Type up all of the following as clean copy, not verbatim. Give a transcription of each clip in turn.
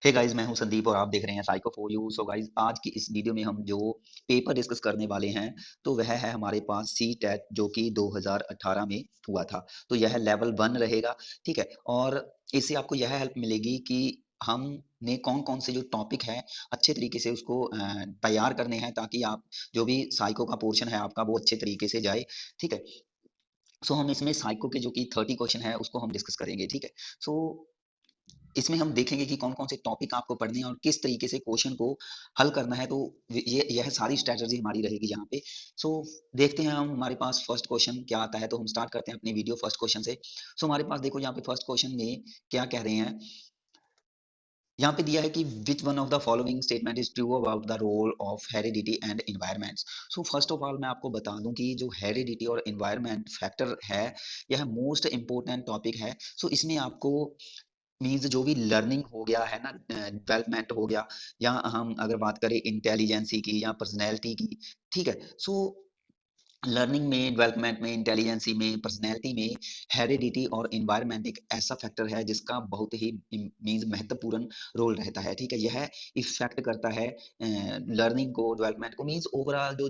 Hey guys, मैं हूं संदीप और आप देख रहे हैं psycho for you. So guys, आज की इस वीडियो में हम जो पेपर डिस्कस करने वाले हैं तो वह है हमारे पास सी टेट जो कि 2018 में हुआ था। तो यह लेवल 1 रहेगा। ठीक है। और इससे आपको यह हेल्प मिलेगी कि हमने कौन कौन से जो टॉपिक है अच्छे तरीके से उसको तैयार करने हैं, ताकि आप जो भी साइको का पोर्शन है आपका वो अच्छे तरीके से जाए। ठीक है। सो हम इसमें साइको के जो कि 30 क्वेश्चन है उसको हम डिस्कस करेंगे। ठीक है। सो इसमें हम देखेंगे कि कौन-कौन से टॉपिक आपको पढ़ने हैं और किस तरीके से क्वेश्चन को हल करना है। तो ये यह सारी स्ट्रैटेजी हमारी रहेगी यहाँ पे। सो देखते हैं हम हमारे पास फर्स्ट क्वेश्चन क्या आता है। तो हम स्टार्ट करते हैं अपनी वीडियो फर्स्ट क्वेश्चन से। सो हमारे पास देखो यहाँ पे फर्स्ट क्वेश्चन में क्या कह रहे हैं। यहाँ पे दिया है कि which one of the following statement is true about the role of heredity and environments. So first of all मैं आपको बता दूं कि जो हेरिडिटी और एनवायरमेंट फैक्टर है यह मोस्ट इंपॉर्टेंट टॉपिक है। सो इसमें आपको मीन्स जो भी लर्निंग हो गया है ना, डेवलपमेंट हो गया, या हम अगर बात करें इंटेलिजेंसी की या पर्सनैलिटी की। ठीक है। सो लर्निंग में, डेवलपमेंट में, इंटेलिजेंसी में, पर्सनैलिटी में हेरिडिटी और एनवायरनमेंट एक ऐसा फैक्टर है जिसका बहुत ही मीन्स महत्वपूर्ण रोल रहता है। ठीक है। यह इफेक्ट करता है लर्निंग को, डेवलपमेंट को, मीन्स ओवरऑल जो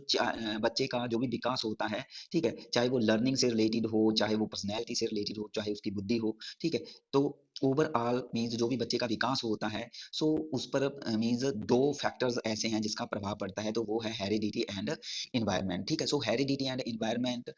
बच्चे का जो भी विकास होता है। ठीक है। चाहे वो लर्निंग से रिलेटेड हो, चाहे वो पर्सनैलिटी से रिलेटेड हो, चाहे उसकी बुद्धि हो। ठीक है। तो ओवरऑल मीन्स जो भी बच्चे का विकास होता है, सो उस पर मीन्स दो फैक्टर्स ऐसे हैं जिसका प्रभाव पड़ता है, तो वो है हेरिडिटी एंड एनवायरनमेंट। ठीक है। सो हेरिडिटी एंड एनवायरनमेंट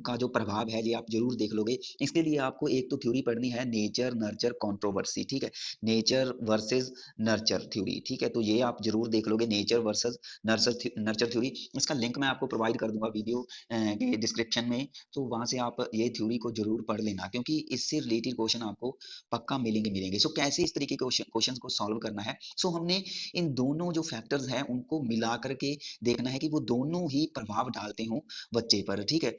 का जो प्रभाव है ये आप जरूर देख लोगे। इसके लिए आपको एक तो थ्योरी पढ़नी है, नेचर नर्चर कंट्रोवर्सी। ठीक है। Nature versus nurture theory. ठीक है। तो ये आप जरूर देख लोगे, नेचर वर्सेस नर्चर थ्योरी। इसका लिंक मैं आपको प्रोवाइड कर दूंगा वीडियो के डिस्क्रिप्शन में। तो वहां से आप ये थ्योरी को जरूर पढ़ लेना, क्योंकि इससे रिलेटेड क्वेश्चन आपको पक्का मिलेंगे। सो कैसे इस तरीके के क्वेश्चन को सॉल्व करना है। सो हमने इन दोनों जो फैक्टर्स हैं उनको मिला करके देखना है कि वो दोनों ही प्रभाव डालते हों बच्चे पर। ठीक है।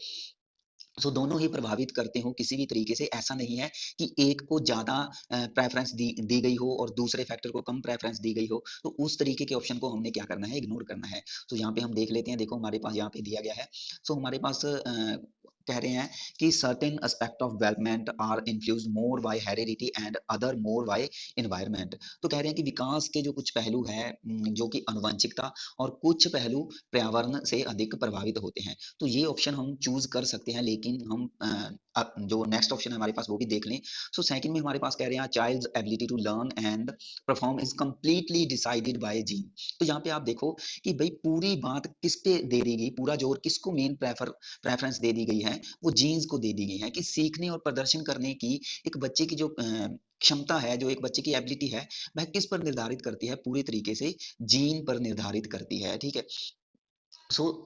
सो दोनों ही प्रभावित करते हो किसी भी तरीके से। ऐसा नहीं है कि एक को ज्यादा प्रेफरेंस दी गई हो और दूसरे फैक्टर को कम प्रेफरेंस दी गई हो। तो उस तरीके के ऑप्शन को हमने क्या करना है, इग्नोर करना है। तो यहाँ पे हम देख लेते हैं। देखो हमारे पास यहाँ पे दिया गया है। सो हमारे पास कह रहे हैं कि certain aspect of development are influenced more by heredity and other more by environment. तो कह रहे हैं कि विकास के जो कुछ पहलू है, जो कि आनुवंशिकता, और कुछ पहलू पर्यावरण से अधिक प्रभावित होते हैं। तो ये ऑप्शन हम चूज कर सकते हैं, लेकिन हम जो नेक्स्ट ऑप्शन है हमारे पास वो भी देख लें। सो सेकंड में हमारे पास कह रहे हैं child's ability to learn and perform is completely decided by gene. तो यहाँ पे आप देखो कि भाई पूरी बात किस पे दे दी गई, पूरा जोर किसको मेन प्रेफरेंस दे दी गई है, वो जीन्स को दे दी गई है। कि सीखने और प्रदर्शन करने की एक बच्चे की जो क्षमता है, जो एक बच्चे की एबिलिटी है, वह किस पर निर्धारित करती है, पूरी तरीके से जीन पर निर्धारित करती है। ठीक है।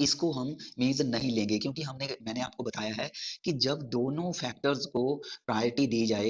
इसको हम मीन्स नहीं लेंगे, क्योंकि मैंने आपको बताया है कि जब दोनों फैक्टर्स को प्रायोरिटी दी जाए,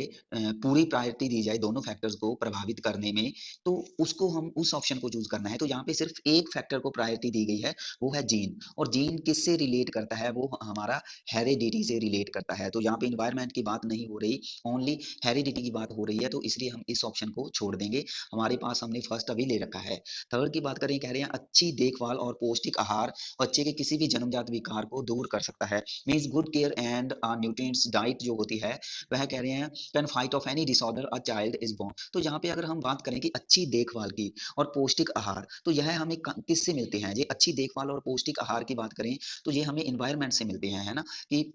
पूरी प्रायोरिटी दी जाए दोनों फैक्टर्स को प्रभावित करने में, तो उसको हम उस ऑप्शन को चूज करना है। तो यहाँ पे सिर्फ एक फैक्टर को प्रायोरिटी दी गई है, वो है जीन। और जीन किससे रिलेट करता है, वो हमारा हेरिडिटी से रिलेट करता है। तो यहाँ पे इन्वायरमेंट की बात नहीं हो रही, ओनली हेरिडिटी की बात हो रही है। तो इसलिए हम इस ऑप्शन को छोड़ देंगे। हमारे पास हमने फर्स्ट अभी ले रखा है। थर्ड की बात करें, कह रहे हैं अच्छी देखभाल और पौष्टिक आहार बच्चे के किसी भी जन्मजात विकार को दूर कर सकता है। Means good care and nutrients diet जो होती है, वह कह रहे हैं can fight off any disorder a child is born. तो यहाँ पे अगर हम बात करें कि अच्छी देखभाल की और पौष्टिक आहार, तो यह हमें किससे मिलते हैं। ये अच्छी देखभाल और पौष्टिक आहार की बात करें तो ये हमें इन्वायरमेंट से मिलते हैं, है ना। कि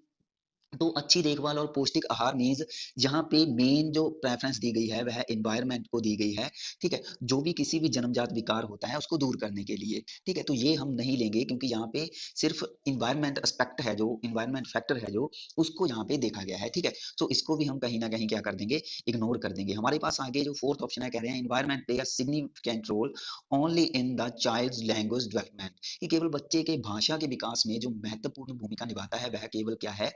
तो अच्छी देखभाल और पौष्टिक आहार मीन्स जहाँ पे मेन जो प्रेफरेंस दी गई है वह एनवायरनमेंट को दी गई है। ठीक है। जो भी किसी भी जन्मजात विकार होता है उसको दूर करने के लिए। ठीक है। तो ये हम नहीं लेंगे, क्योंकि यहाँ पे सिर्फ इन्वायरमेंट एस्पेक्ट है, जो इन्वायरमेंट फैक्टर है जो उसको यहाँ पे देखा गया है। ठीक है। तो इसको भी हम कहीं ना कहीं क्या कर देंगे, इग्नोर कर देंगे। हमारे पास आगे जो फोर्थ ऑप्शन है, कह रहे हैं environment play a significant role only in the child's language development. कि केवल बच्चे के भाषा के विकास में जो महत्वपूर्ण भूमिका निभाता है वह केवल क्या है,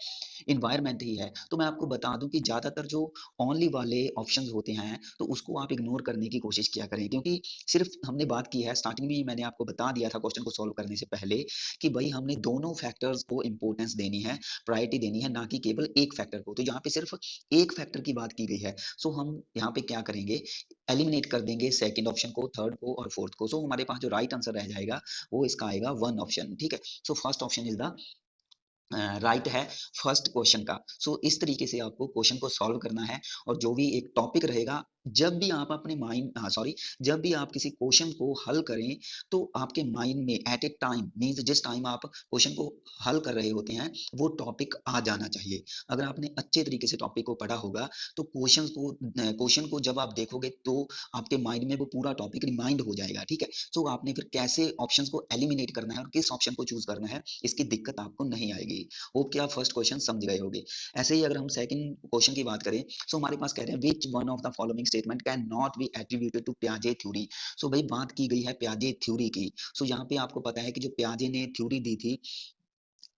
इन्वायरमेंट ही है। तो मैं आपको बता दूं कि ज्यादातर जो ओनली वाले ऑप्शंस होते हैं तो उसको आप इग्नोर करने की कोशिश किया करें, क्योंकि सिर्फ हमने बात की है, स्टार्टिंग में मैंने आपको बता दिया था क्वेश्चन को सॉल्व करने से पहले, कि भाई हमने दोनों फैक्टर्स को इंपॉर्टेंस देनी है, प्रायोरिटी देनी है, ना कि केवल एक फैक्टर को। तो यहाँ पे सिर्फ एक फैक्टर की बात की गई है। सो हम यहाँ पे क्या करेंगे, एलिमिनेट कर देंगे सेकंड ऑप्शन को, थर्ड को और फोर्थ को। सो हमारे पास जो राइट आंसर रह जाएगा वो इसका आएगा वन ऑप्शन। ठीक है। So first option is the right है फर्स्ट क्वेश्चन का। इस तरीके से आपको क्वेश्चन को सॉल्व करना है, और जो भी एक टॉपिक रहेगा जब भी आप अपने माइंड सॉरी जब भी आप किसी क्वेश्चन को हल करें तो आपके माइंड में एट ए टाइम मीन्स जिस टाइम आप क्वेश्चन को हल कर रहे होते हैं वो टॉपिक आ जाना चाहिए। अगर आपने अच्छे तरीके से टॉपिक को पढ़ा होगा तो क्वेश्चन को जब आप देखोगे तो आपके माइंड में वो पूरा टॉपिक रिमाइंड हो जाएगा, ठीक है। सो आपने फिर कैसे ऑप्शंस को एलिमिनेट करना है और किस ऑप्शन को चूज करना है इसकी दिक्कत आपको नहीं आएगी। होप कि आप फर्स्ट क्वेश्चन समझ गए होगे। ऐसे ही अगर हम सेकंड क्वेश्चन की बात करें, सो हमारे पास कह रहे हैं which one of the following statement can not be attributed to पियाजे थ्योरी। सो भाई बात की गई है पियाजे थ्योरी की। सो यहाँ पे आपको पता है कि जो पियाजे ने थ्योरी दी थी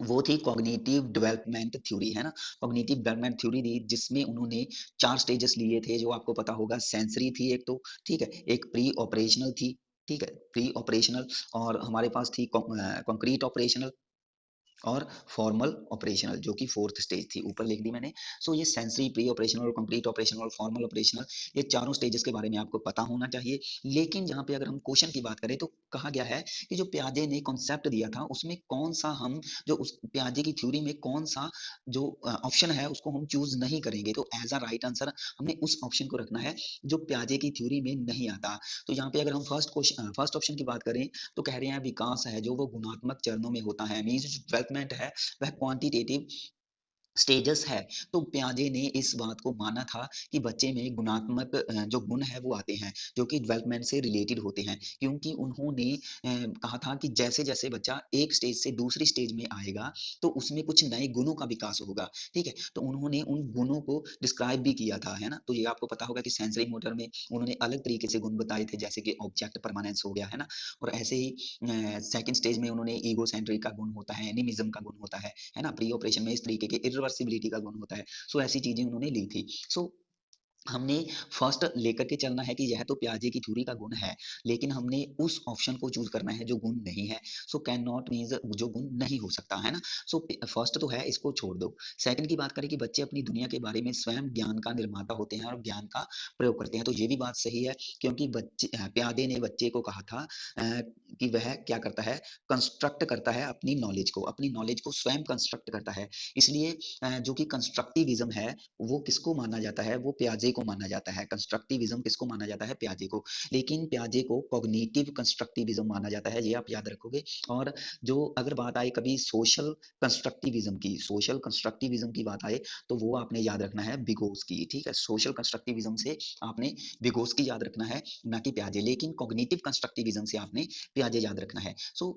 वो थी कॉग्निटिव डेवलपमेंट थ्योरी, है ना। कॉग्निटिव डेवलपमेंट थ्योरी दी जिसमें उन्होंने चार स्टेजेस लिए थे जो आपको पता होगा। सेंसरी थी एक तो, ठीक है, एक प्री ऑपरेशनल थी, ठीक है, प्री ऑपरेशनल, और हमारे पास थी कॉन्क्रीट ऑपरेशनल और फॉर्मल ऑपरेशनल जो कि फोर्थ स्टेज थी, ऊपर लिख दी मैंने। सो ये सेंसरी, प्री ऑपरेशनल और कंप्लीट ऑपरेशनल और फॉर्मल ऑपरेशनल, ये चारों स्टेजेस के बारे में आपको पता होना चाहिए। लेकिन यहाँ पे अगर हम क्वेश्चन की बात करें तो कहा गया है कि जो पियाजे ने कॉन्सेप्ट दिया था उसमें कौन सा हम जो उस पियाजे की थ्योरी में कौन सा जो ऑप्शन है उसको हम चूज नहीं करेंगे, तो एज अ राइट आंसर हमने उस ऑप्शन को रखना है जो पियाजे की थ्योरी में नहीं आता। तो यहाँ पे अगर हम फर्स्ट ऑप्शन की बात करें तो कह रहे हैं विकास है जो वो गुणात्मक चरणों में होता है, मीन्स जो डेवलपमेंट है वह क्वांटिटेटिव स्टेजेस है। तो पियाजे ने इस बात को माना था कि बच्चे में गुणात्मक जो गुण है वो आते हैं जो कि डेवलपमेंट से रिलेटेड होते हैं, क्योंकि उन्होंने कहा था कि जैसे जैसे बच्चा एक स्टेज से दूसरी स्टेज में आएगा तो उसमें कुछ नए गुणों का विकास होगा, ठीक है। तो उन्होंने उन गुणों को डिस्क्राइब भी किया था, है ना। तो ये आपको पता होगा कि सेंसरी मोटर में उन्होंने अलग तरीके से गुण बताए थे जैसे कि ऑब्जेक्ट परमानेंस हो गया, है ना। और ऐसे ही सेकंड स्टेज में उन्होंने ईगो सेंट्रिक का गुण होता है, एनिमिज्म का गुण होता है ना। प्री ऑपरेशन में इस तरीके के इरिवर्सिबिलिटी का गुण होता है। सो ऐसी चीजें उन्होंने ली थी। सो हमने फर्स्ट लेकर के चलना है कि यह तो पियाजे की थ्योरी का गुण है, लेकिन हमने उस ऑप्शन को चूज करना है जो गुण नहीं है। सो कैन नॉट मीन्स जो गुण नहीं हो सकता, है ना। सो फर्स्ट तो है, इसको छोड़ दो। सेकंड की बात करें कि बच्चे अपनी दुनिया के बारे में स्वयं ज्ञान का निर्माता होते हैं और ज्ञान का प्रयोग करते हैं, तो ये भी बात सही है, क्योंकि बच्चे प्यादे ने बच्चे को कहा था कि वह क्या करता है, कंस्ट्रक्ट करता है अपनी नॉलेज को स्वयं कंस्ट्रक्ट करता है। इसलिए जो कि कंस्ट्रक्टिविज्म है वो किसको माना जाता है, वो पियाजे को माना जाता है। कंस्ट्रक्टिविज्म किसको माना जाता है, पियाजे को। लेकिन पियाजे को कॉग्निटिव कंस्ट्रक्टिविज्म माना जाता है, ये आप याद रखोगे। और जो अगर बात आए कभी सोशल कंस्ट्रक्टिविज्म की बात आए तो वो आपने याद रखना है विगोस्की, ठीक है। सोशल कंस्ट्रक्टिविज्म से आपने विगोस्की याद रखना है, ना कि पियाजे। लेकिन कॉग्निटिव कंस्ट्रक्टिविज्म से आपने पियाजे याद रखना है। सो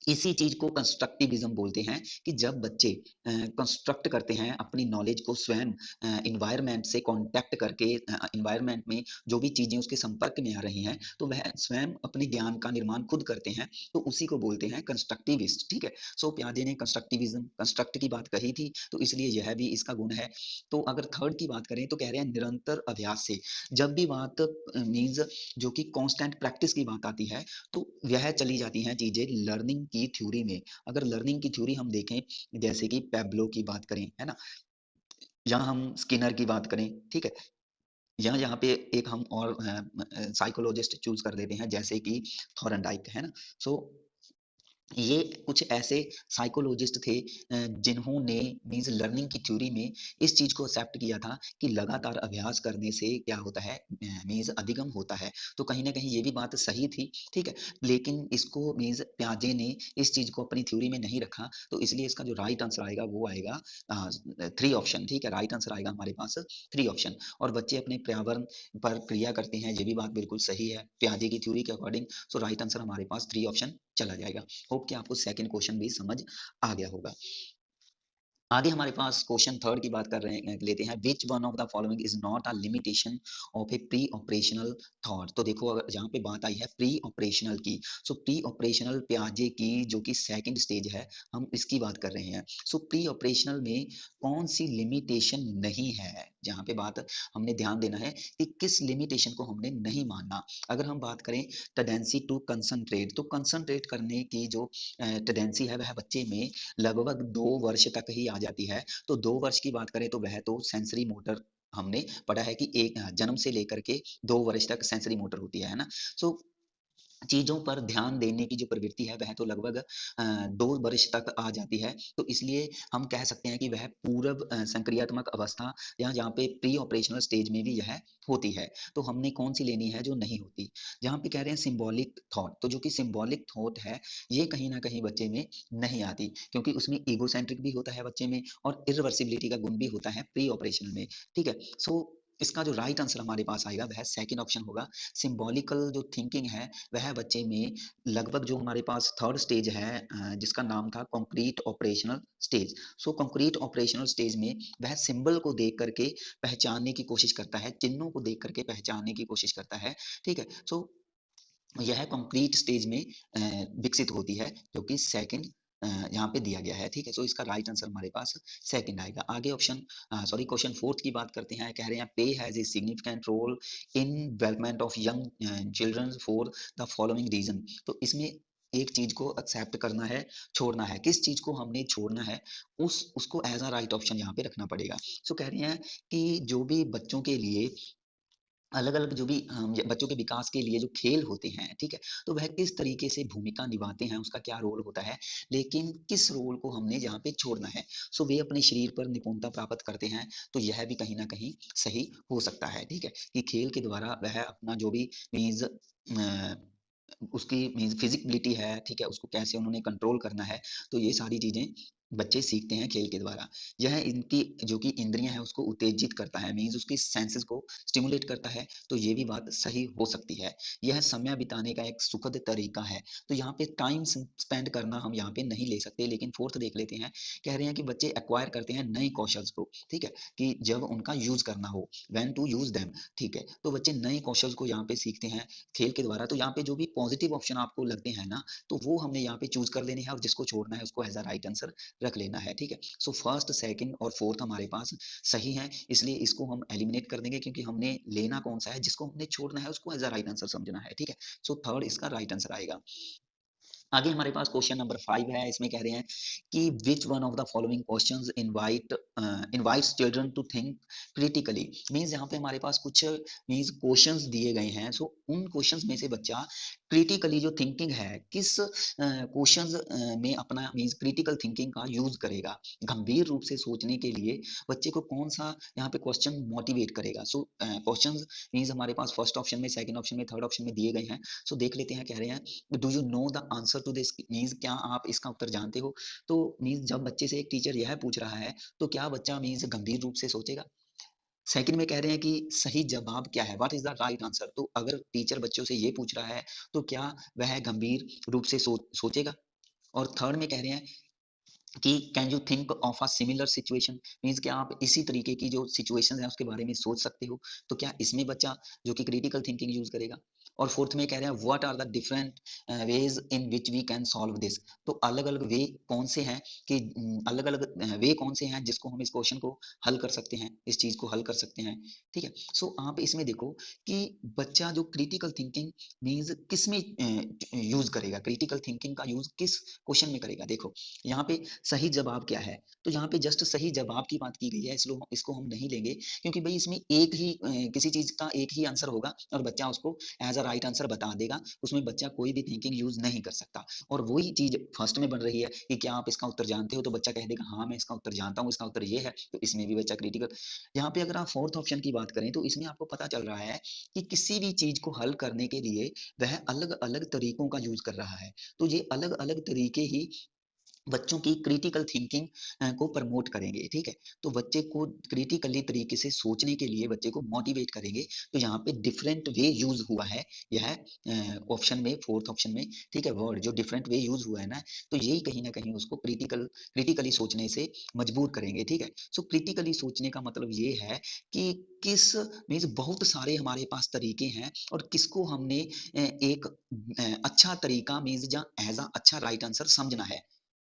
इसी चीज को कंस्ट्रक्टिविज्म बोलते हैं कि जब बच्चे कंस्ट्रक्ट करते हैं अपनी नॉलेज को स्वयं इन्वायरमेंट से कांटेक्ट करके, इन्वायरमेंट में जो भी चीजें उसके संपर्क में आ रही हैं तो वह स्वयं अपने ज्ञान का निर्माण खुद करते हैं, तो उसी को बोलते हैं कंस्ट्रक्टिविस्ट, ठीक है। सो पियाजे ने कंस्ट्रक्टिविज्म कंस्ट्रक्ट की बात कही थी, तो इसलिए यह भी इसका गुण है। तो अगर थर्ड की बात करें तो कह रहे हैं निरंतर अभ्यास से। जब भी बात मीन्स जो कि कांस्टेंट प्रैक्टिस की बात आती है तो यह चली जाती हैं चीजें लर्निंग की थ्योरी में। अगर लर्निंग की थ्योरी हम देखें जैसे कि पैब्लो की बात करें, है ना, या हम स्किनर की बात करें, ठीक है, या यहाँ पे एक हम और साइकोलॉजिस्ट चूज कर देते हैं जैसे कि थॉरनडाइक, है ना। सो ये कुछ ऐसे साइकोलॉजिस्ट थे जिन्होंने मीन्स लर्निंग की थ्योरी में इस चीज को एक्सेप्ट किया था कि लगातार अभ्यास करने से क्या होता है, मीन्स अधिगम होता है। तो कहीं ना कहीं ये भी बात सही थी, ठीक है। लेकिन इसको मीन्स प्याजे ने इस चीज को अपनी थ्योरी में नहीं रखा, तो इसलिए इसका जो राइट आंसर आएगा वो आएगा थ्री ऑप्शन, ठीक है। राइट आंसर आएगा हमारे पास थ्री ऑप्शन। और बच्चे अपने पर्यावरण पर क्रिया करते हैं, ये भी बात बिल्कुल सही है प्याजे की थ्योरी के अकॉर्डिंग। सो राइट आंसर हमारे पास थ्री ऑप्शन चला जाएगा। होप कि आपको सेकंड क्वेश्चन भी समझ आ गया होगा। आगे हमारे पास क्वेश्चन थर्ड की बात कर रहे हैं, लेते हैं which one of the following is not a limitation of A pre operational thought. तो देखो अगर जहाँ पे बात आई है प्री ऑपरेशनल की, सो प्री ऑपरेशनल प्याजे की जो कि सेकंड स्टेज है हम इसकी बात कर रहे हैं। सो प्री ऑपरेशनल में कौन सी लिमिटेशन नहीं है, जहाँ पे बात हमने ध्यान देना है कि किस लिमिटेशन को हमने नहीं मानना। अगर हम बात करें टेंडेंसी टू कंसंट्रेट, तो कंसंट्रेट करने की जो टेंडेंसी है वह बच्चे में लगभग 2 वर्ष तक ही आ जाती है। तो 2 वर्ष की बात करें तो वह तो सेंसरी मोटर हमने पढ़ा है कि एक जन्म से लेकर के 2 वर्ष तक सेंसरी मोटर होती है ना। सो चीज़ों पर ध्यान देने की जो प्रवृत्ति है वह तो लगभग 2 वर्ष तक आ जाती है। तो इसलिए हम कह सकते हैं कि वह पूर्व संक्रियात्मक अवस्था या जहाँ पे प्री ऑपरेशनल स्टेज में भी यह होती है। तो हमने कौन-सी लेनी है जो नहीं होती। जहाँ पे कह रहे हैं सिंबॉलिक थॉट, तो जो कि सिंबॉलिक थॉट है, ये कहीं न कहीं बच्चे में नहीं आती, क्योंकि उसमें इगोसेंट्रिक भी होता है बच्चे में और इरिवर्सिबिलिटी का गुण भी होता है प्री ऑपरेशनल में, ठीक है? सो इसका जो राइट आंसर हमारे पास आएगा वह सेकंड ऑप्शन होगा। सिंबॉलिकल जो थिंकिंग है वह बच्चे में लगभग जो हमारे पास थर्ड स्टेज है जिसका नाम था कंक्रीट ऑपरेशनल स्टेज। सो कंक्रीट ऑपरेशनल स्टेज में वह सिंबल को देख करके पहचानने की कोशिश करता है, चिन्हों को देख करके पहचानने की कोशिश करता है, ठीक है? सो यह कंक्रीट स्टेज में विकसित होती है, जो कि सेकंड यहाँ पे दिया गया है, ठीक है? सो इसका राइट आंसर हमारे पास सेकंड आएगा। आगे ऑप्शन सॉरी क्वेश्चन 4th की बात करते हैं, कह रहे हैं पे has a significant role in development of young children for the following reason. तो इसमें एक चीज़ को एक्सेप्ट करना है, छोड़ना है। किस चीज़ को हमने छोड़ना है, उसको एज़ अ राइट ऑप्शन यहाँ पे रखना पड़ेगा। सो कह रहे हैं कि जो भी बच्चों के लिए अलग-अलग जो भी बच्चों के विकास के लिए जो खेल होते हैं, ठीक है? तो वह किस तरीके से भूमिका निभाते हैं, उसका क्या रोल होता है, लेकिन किस रोल को हमने यहाँ पे छोड़ना है। सो वे अपने शरीर पर निपुणता प्राप्त करते हैं, तो यह भी कहीं न कहीं सही हो सकता है, ठीक है? कि खेल के द्वारा वह अपना जो भी मीन्स उसकी मीन्स फिज़िकलिटी है, ठीक है? उसको कैसे उन्होंने कंट्रोल करना है, तो ये सारी चीज़ें बच्चे सीखते हैं खेल के द्वारा। यह इनकी जो कि इंद्रियाँ हैं उसको उत्तेजित करता है, मीन्स उसकी सेंसेस को स्टिमुलेट करता है, तो ये भी बात सही हो सकती है। यह समय बिताने का एक सुखद तरीका है, तो यहाँ पे टाइम स्पेंड करना हम यहाँ पे नहीं ले सकते, लेकिन 4th देख लेते हैं। कह रहे हैं कि बच्चे एक्वायर करते हैं नए कौशल्स को, ठीक है? कि जब उनका यूज़ करना हो, व्हेन टू यूज़ देम, ठीक है? तो बच्चे नए कौशल को यहाँ पे सीखते हैं खेल के द्वारा। तो यहाँ पे जो भी पॉजिटिव ऑप्शन आपको लगते हैं ना, तो वो हमने यहाँ पे चूज़ कर लेने हैं और जिसको छोड़ना है उसको एज़ अ राइट आंसर रख लेना है, ठीक है? सो फर्स्ट, सेकंड और फोर्थ हमारे पास सही है, इसलिए इसको हम एलिमिनेट कर देंगे क्योंकि हमने लेना कौन-सा है, जिसको हमने छोड़ना है उसको एज़ अ राइट आंसर समझना है, ठीक है? सो थर्ड इसका राइट आंसर आएगा। आगे हमारे पास क्वेश्चन नंबर 5 है, इसमें कह रहे हैं कि which one of the following questions invites children to think critically. Means यहाँ पे हमारे पास कुछ मीन्स क्वेश्चंस दिए गए हैं, सो उन क्वेश्चंस में से बच्चा क्रिटिकली जो थिंकिंग है किस क्वेश्चंस में अपना मीन्स क्रिटिकल थिंकिंग का यूज करेगा, गंभीर रूप से सोचने के लिए बच्चे को कौन सा यहाँ पे क्वेश्चन मोटिवेट करेगा। सो क्वेश्चंस मीन्स हमारे पास फर्स्ट ऑप्शन में, सेकंड ऑप्शन में, थर्ड ऑप्शन में दिए गए हैं। सो देख लेते हैं, कह रहे हैं do you know the answer to this, means क्या आप इसका उत्तर जानते हो। तो मीन्स जब बच्चे से एक टीचर यह पूछ रहा है तो क्या बच्चा मीन्स गंभीर रूप से सोचेगा। सेकंड में कह रहे हैं कि सही जवाब क्या है, what is the right answer. तो अगर टीचर बच्चों से ये पूछ रहा है तो क्या वह गंभीर रूप से सोचेगा। और थर्ड में कह रहे हैं कि can you think of a similar situation, means क्या आप इसी तरीके की जो सिचुएशन है उसके बारे में सोच सकते हो। तो क्या इसमें बच्चा जो कि क्रिटिकल थिंकिंग यूज करेगा। और फोर्थ में कह रहे हैं what are the different ways in which we can solve this. तो अलग अलग वे कौन से हैं कि अलग अलग वे कौन से हैं जिसको हम इस क्वेश्चन को हल कर सकते हैं, इस चीज को हल कर सकते हैं, ठीक है। सो आप इसमें देखो कि बच्चा जो क्रिटिकल थिंकिंग मीन्स किस में यूज करेगा, क्रिटिकल थिंकिंग का यूज किस क्वेश्चन में करेगा। देखो यहाँ पे सही जवाब क्या है, तो यहाँ पे जस्ट सही जवाब की बात की गई है, इसलिए इसको हम नहीं लेंगे क्योंकि भाई इसमें एक ही किसी चीज का एक ही आंसर होगा और बच्चा उसको एज अ राइट आंसर बता देगा, उसमें बच्चा कोई भी थिंकिंग यूज नहीं कर सकता। और वही चीज फर्स्ट में बन रही है कि क्या आप इसका उत्तर जानते हो, तो बच्चा कह देगा हाँ मैं इसका उत्तर जानता हूँ, इसका उत्तर ये है, तो इसमें भी बच्चा क्रिटिकल। यहाँ पे अगर आप फोर्थ ऑप्शन की बात करें तो इसमें आपको पता चल रहा है कि किसी भी चीज को हल करने के लिए वह अलग अलग तरीकों का यूज कर रहा है। तो ये अलग अलग तरीके ही बच्चों की क्रिटिकल थिंकिंग को प्रमोट करेंगे, ठीक है। तो बच्चे को क्रिटिकली तरीके से सोचने के लिए बच्चे को मोटिवेट करेंगे। तो यहाँ पे डिफरेंट वे यूज हुआ है, यह ऑप्शन में, फोर्थ ऑप्शन में, ठीक है। वर्ड जो डिफरेंट वे यूज हुआ है ना, तो यही कहीं ना कहीं उसको क्रिटिकली सोचने से मजबूर करेंगे, ठीक है। सो क्रिटिकली सोचने का मतलब ये है कि किस मीन्स बहुत सारे हमारे पास तरीके हैं और किसको हमने एक अच्छा तरीका मीन्स या एज अ अच्छा राइट आंसर समझना है,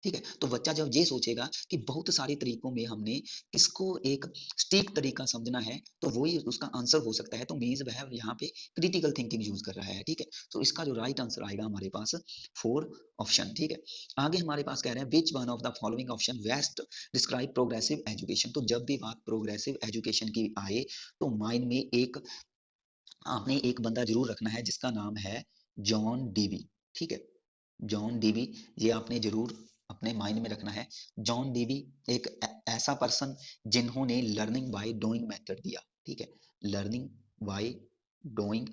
ठीक है। तो बच्चा जब ये सोचेगा कि बहुत सारे तरीकों में हमने किसको एक सटीक तरीका समझना है, तो वही उसका आंसर हो सकता है। तो मीन्स वह यहाँ पे क्रिटिकल थिंकिंग यूज कर रहा है, ठीक है। तो इसका जो राइट आंसर आएगा हमारे पास फोर ऑप्शन, ठीक है। आगे हमारे पास कह रहे हैं which one of the following option best describe progressive education. तो जब भी बात प्रोग्रेसिव एजुकेशन की आए तो माइंड में एक आपने एक बंदा जरूर रखना है जिसका नाम है जॉन डीवी, ठीक है। जॉन डीवी, ये आपने जरूर अपने माइंड में रखना है। जॉन डीवी एक ऐसा पर्सन जिन्होंने लर्निंग बाय डूइंग मेथड दिया, ठीक है। लर्निंग बाय डूइंग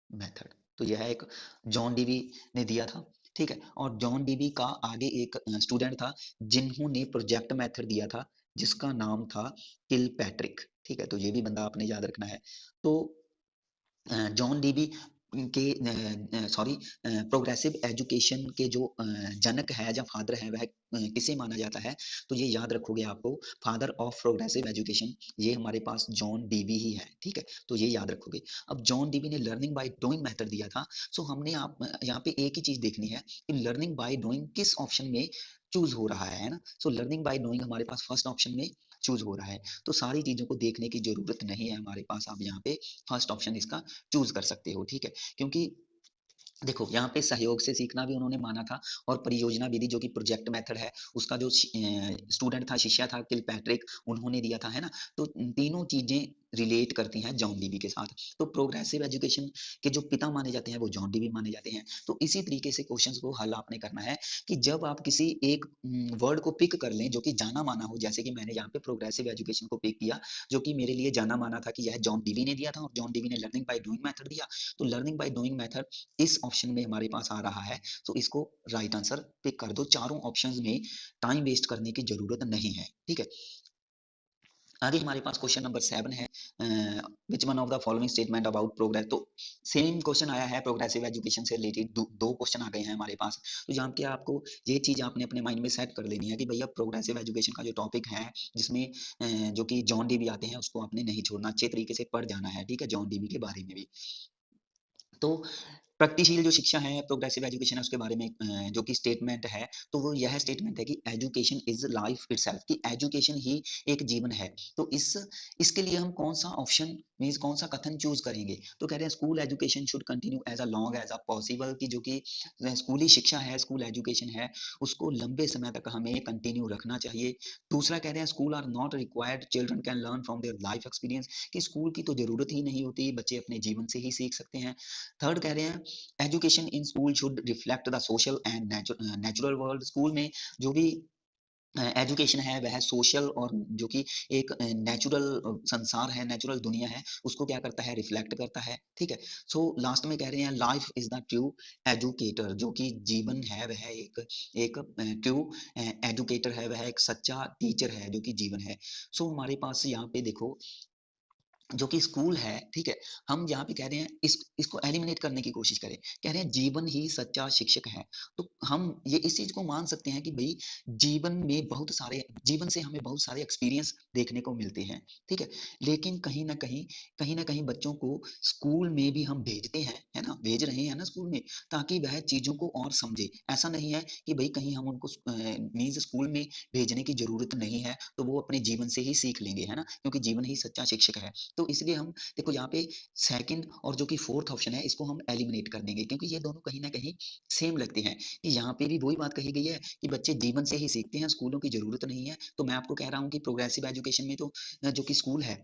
मेथड, तो यह एक जॉन डीवी ने दिया था, ठीक है। और जॉन डीवी का आगे एक स्टूडेंट था जिन्होंने प्रोजेक्ट मेथड दिया था, जिसका नाम था किल पैट्रिक, ठीक है। तो ये भी बंदा आपने याद रखना है। तो जॉन डीवी के सॉरी प्रोग्रेसिव एजुकेशन के जो जनक है या फादर है, वह किसे माना जाता है? तो ये याद रखोगे आपको, फादर ऑफ प्रोग्रेसिव एजुकेशन ये हमारे पास जॉन डीवी ही है, ठीक है। तो ये याद रखोगे। अब जॉन डीवी ने लर्निंग बाय डूइंग मेथड दिया था। सो हमने आप यहाँ पे एक ही चीज देखनी है कि लर्निंग बाय डूइंग किस ऑप्शन में चूज हो रहा है ना। सो लर्निंग बाय डूइंग हमारे पास फर्स्ट ऑप्शन में चूज हो रहा है। तो सारी चीजों को देखने की जरूरत नहीं है हमारे पास, आप यहाँ पे फर्स्ट ऑप्शन इसका चूज कर सकते हो, ठीक है। क्योंकि देखो यहाँ पे सहयोग से सीखना भी उन्होंने माना था, और परियोजना विधि जो कि प्रोजेक्ट मेथड है, उसका जो स्टूडेंट था, शिष्य था किल पैट्रिक, उन्होंने दिया था, है ना। तो तीनों चीजें रिलेट करती हैं जॉन डीवी के साथ। तो प्रोग्रेसिव एजुकेशन के जो पिता माने जाते हैं वो जॉन डीवी माने जाते हैं। तो इसी तरीके से क्वेश्चंस को हल आपने करना है कि जब आप किसी एक वर्ड को पिक कर लें जो कि जाना माना हो, जैसे कि मैंने यहाँ पे प्रोग्रेसिव एजुकेशन को पिक किया, जो कि मेरे लिए जाना माना था कि यह जॉन डीवी ने दिया था, और जॉन डीवी ने लर्निंग बाय डूइंग मेथड दिया। तो लर्निंग बाय डूइंग मेथड इस ऑप्शन में हमारे पास आ रहा है। तो इसको राइट आंसर पिक कर दो। चारों ऑप्शंस में टाइम वेस्ट करने की जरूरत नहीं है, ठीक है। आगे हमारे पास क्वेश्चन नंबर 7 है, विच one of the following statement about progress. तो सेम क्वेश्चन आया है प्रोग्रेसिव एजुकेशन से रिलेटेड, दो क्वेश्चन आ गए हैं हमारे पास। तो यहाँ पे आपको ये चीज आपने अपने माइंड में सेट कर लेनी है कि भैया प्रोग्रेसिव एजुकेशन का जो टॉपिक है, जिसमें जो कि जॉन डीवी आते हैं, उसको आपने नहीं छोड़ना, अच्छे तरीके से पढ़ जाना है, ठीक है, जॉन डीवी के बारे में भी। तो प्रगतिशील जो शिक्षा है, प्रोग्रेसिव एजुकेशन है, उसके बारे में जो कि स्टेटमेंट है, तो वो यह स्टेटमेंट है कि एजुकेशन इज लाइफ इटसेल्फ, कि एजुकेशन ही एक जीवन है। तो इसके लिए हम कौन सा ऑप्शन मींस कौन सा कथन चूज करेंगे? तो कह रहे हैं school education should continue as a long as a possible, की जो कि स्कूली शिक्षा है, स्कूल एजुकेशन है, उसको लंबे समय तक हमें कंटिन्यू रखना चाहिए। दूसरा कह रहे हैं school are not required, children can learn from their life experience, कि स्कूल की तो जरूरत ही नहीं होती, बच्चे अपने जीवन से ही सीख सकते हैं। थर्ड कह रहे हैं education in school should reflect the social and natural world, school में जो भी एजुकेशन है वह सोशल और जो कि एक नेचुरल संसार है, नेचुरल दुनिया है, उसको क्या करता है, रिफ्लेक्ट करता है, ठीक है। सो लास्ट में कह रहे हैं life is the true educator, जो कि जीवन है वह एक एक ट्रू एजुकेटर है, वह एक सच्चा टीचर है जो कि जीवन है। सो हमारे पास यहाँ पे देखो जो कि स्कूल है, ठीक है, हम यहाँ पे कह रहे हैं इसको एलिमिनेट करने की कोशिश करें, कह रहे हैं जीवन ही सच्चा शिक्षक है। तो हम ये इस चीज को मान सकते हैं कि भाई जीवन में बहुत सारे, जीवन से हमें बहुत सारे एक्सपीरियंस देखने को मिलते हैं, ठीक है। लेकिन कहीं ना कहीं बच्चों को स्कूल में भी हम भेजते हैं, है ना, भेज रहे हैं ना स्कूल में, ताकि वह चीजों को और समझे। ऐसा नहीं है कि भाई कहीं हम उनको मीन्स स्कूल में भेजने की जरूरत नहीं है, तो वो अपने जीवन से ही सीख लेंगे, है ना, क्योंकि जीवन ही सच्चा शिक्षक है। तो इसलिए हम देखो यहाँ पे सेकंड और जो कि फोर्थ ऑप्शन है, इसको हम एलिमिनेट कर देंगे, क्योंकि ये दोनों कहीं ना कहीं सेम लगते हैं। कि यहाँ पे भी वही बात कही गई है कि बच्चे जीवन से ही सीखते हैं, स्कूलों की जरूरत नहीं है। तो मैं आपको कह रहा हूँ कि प्रोग्रेसिव एजुकेशन में तो जो कि स्कूल है,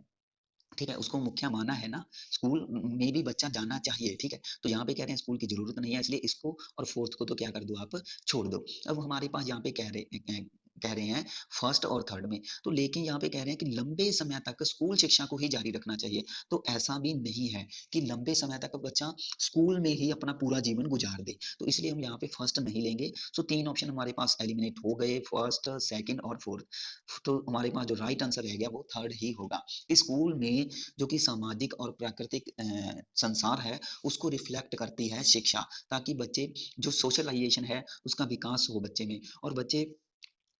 ठीक है, उसको मुख्य माना है ना, स्कूल में भी बच्चा जाना चाहिए, ठीक है। तो यहाँ पे कह रहे हैं स्कूल की जरूरत नहीं है, इसलिए इसको और फोर्थ को तो क्या कर दो, आप छोड़ दो। अब हमारे पास यहाँ पे कह रहे हैं फर्स्ट और थर्ड में, तो लेकिन यहाँ पे कह रहे हैं कि लंबे समय तक स्कूल शिक्षा को ही जारी रखना चाहिए। तो ऐसा भी नहीं है कि लंबे समय तक बच्चा स्कूल में ही अपना पूरा जीवन गुजार दे, तो इसलिए हम यहाँ पे फर्स्ट नहीं लेंगे। सो तीन ऑप्शन हमारे पास एलिमिनेट हो गए, फर्स्ट, सेकंड और फोर्थ। तो हमारे पास जो राइट आंसर रह गया वो थर्ड ही होगा। स्कूल में जो कि सामाजिक और प्राकृतिक संसार है, उसको रिफ्लेक्ट करती है शिक्षा, ताकि बच्चे जो सोशलाइजेशन है उसका विकास हो बच्चे में, और बच्चे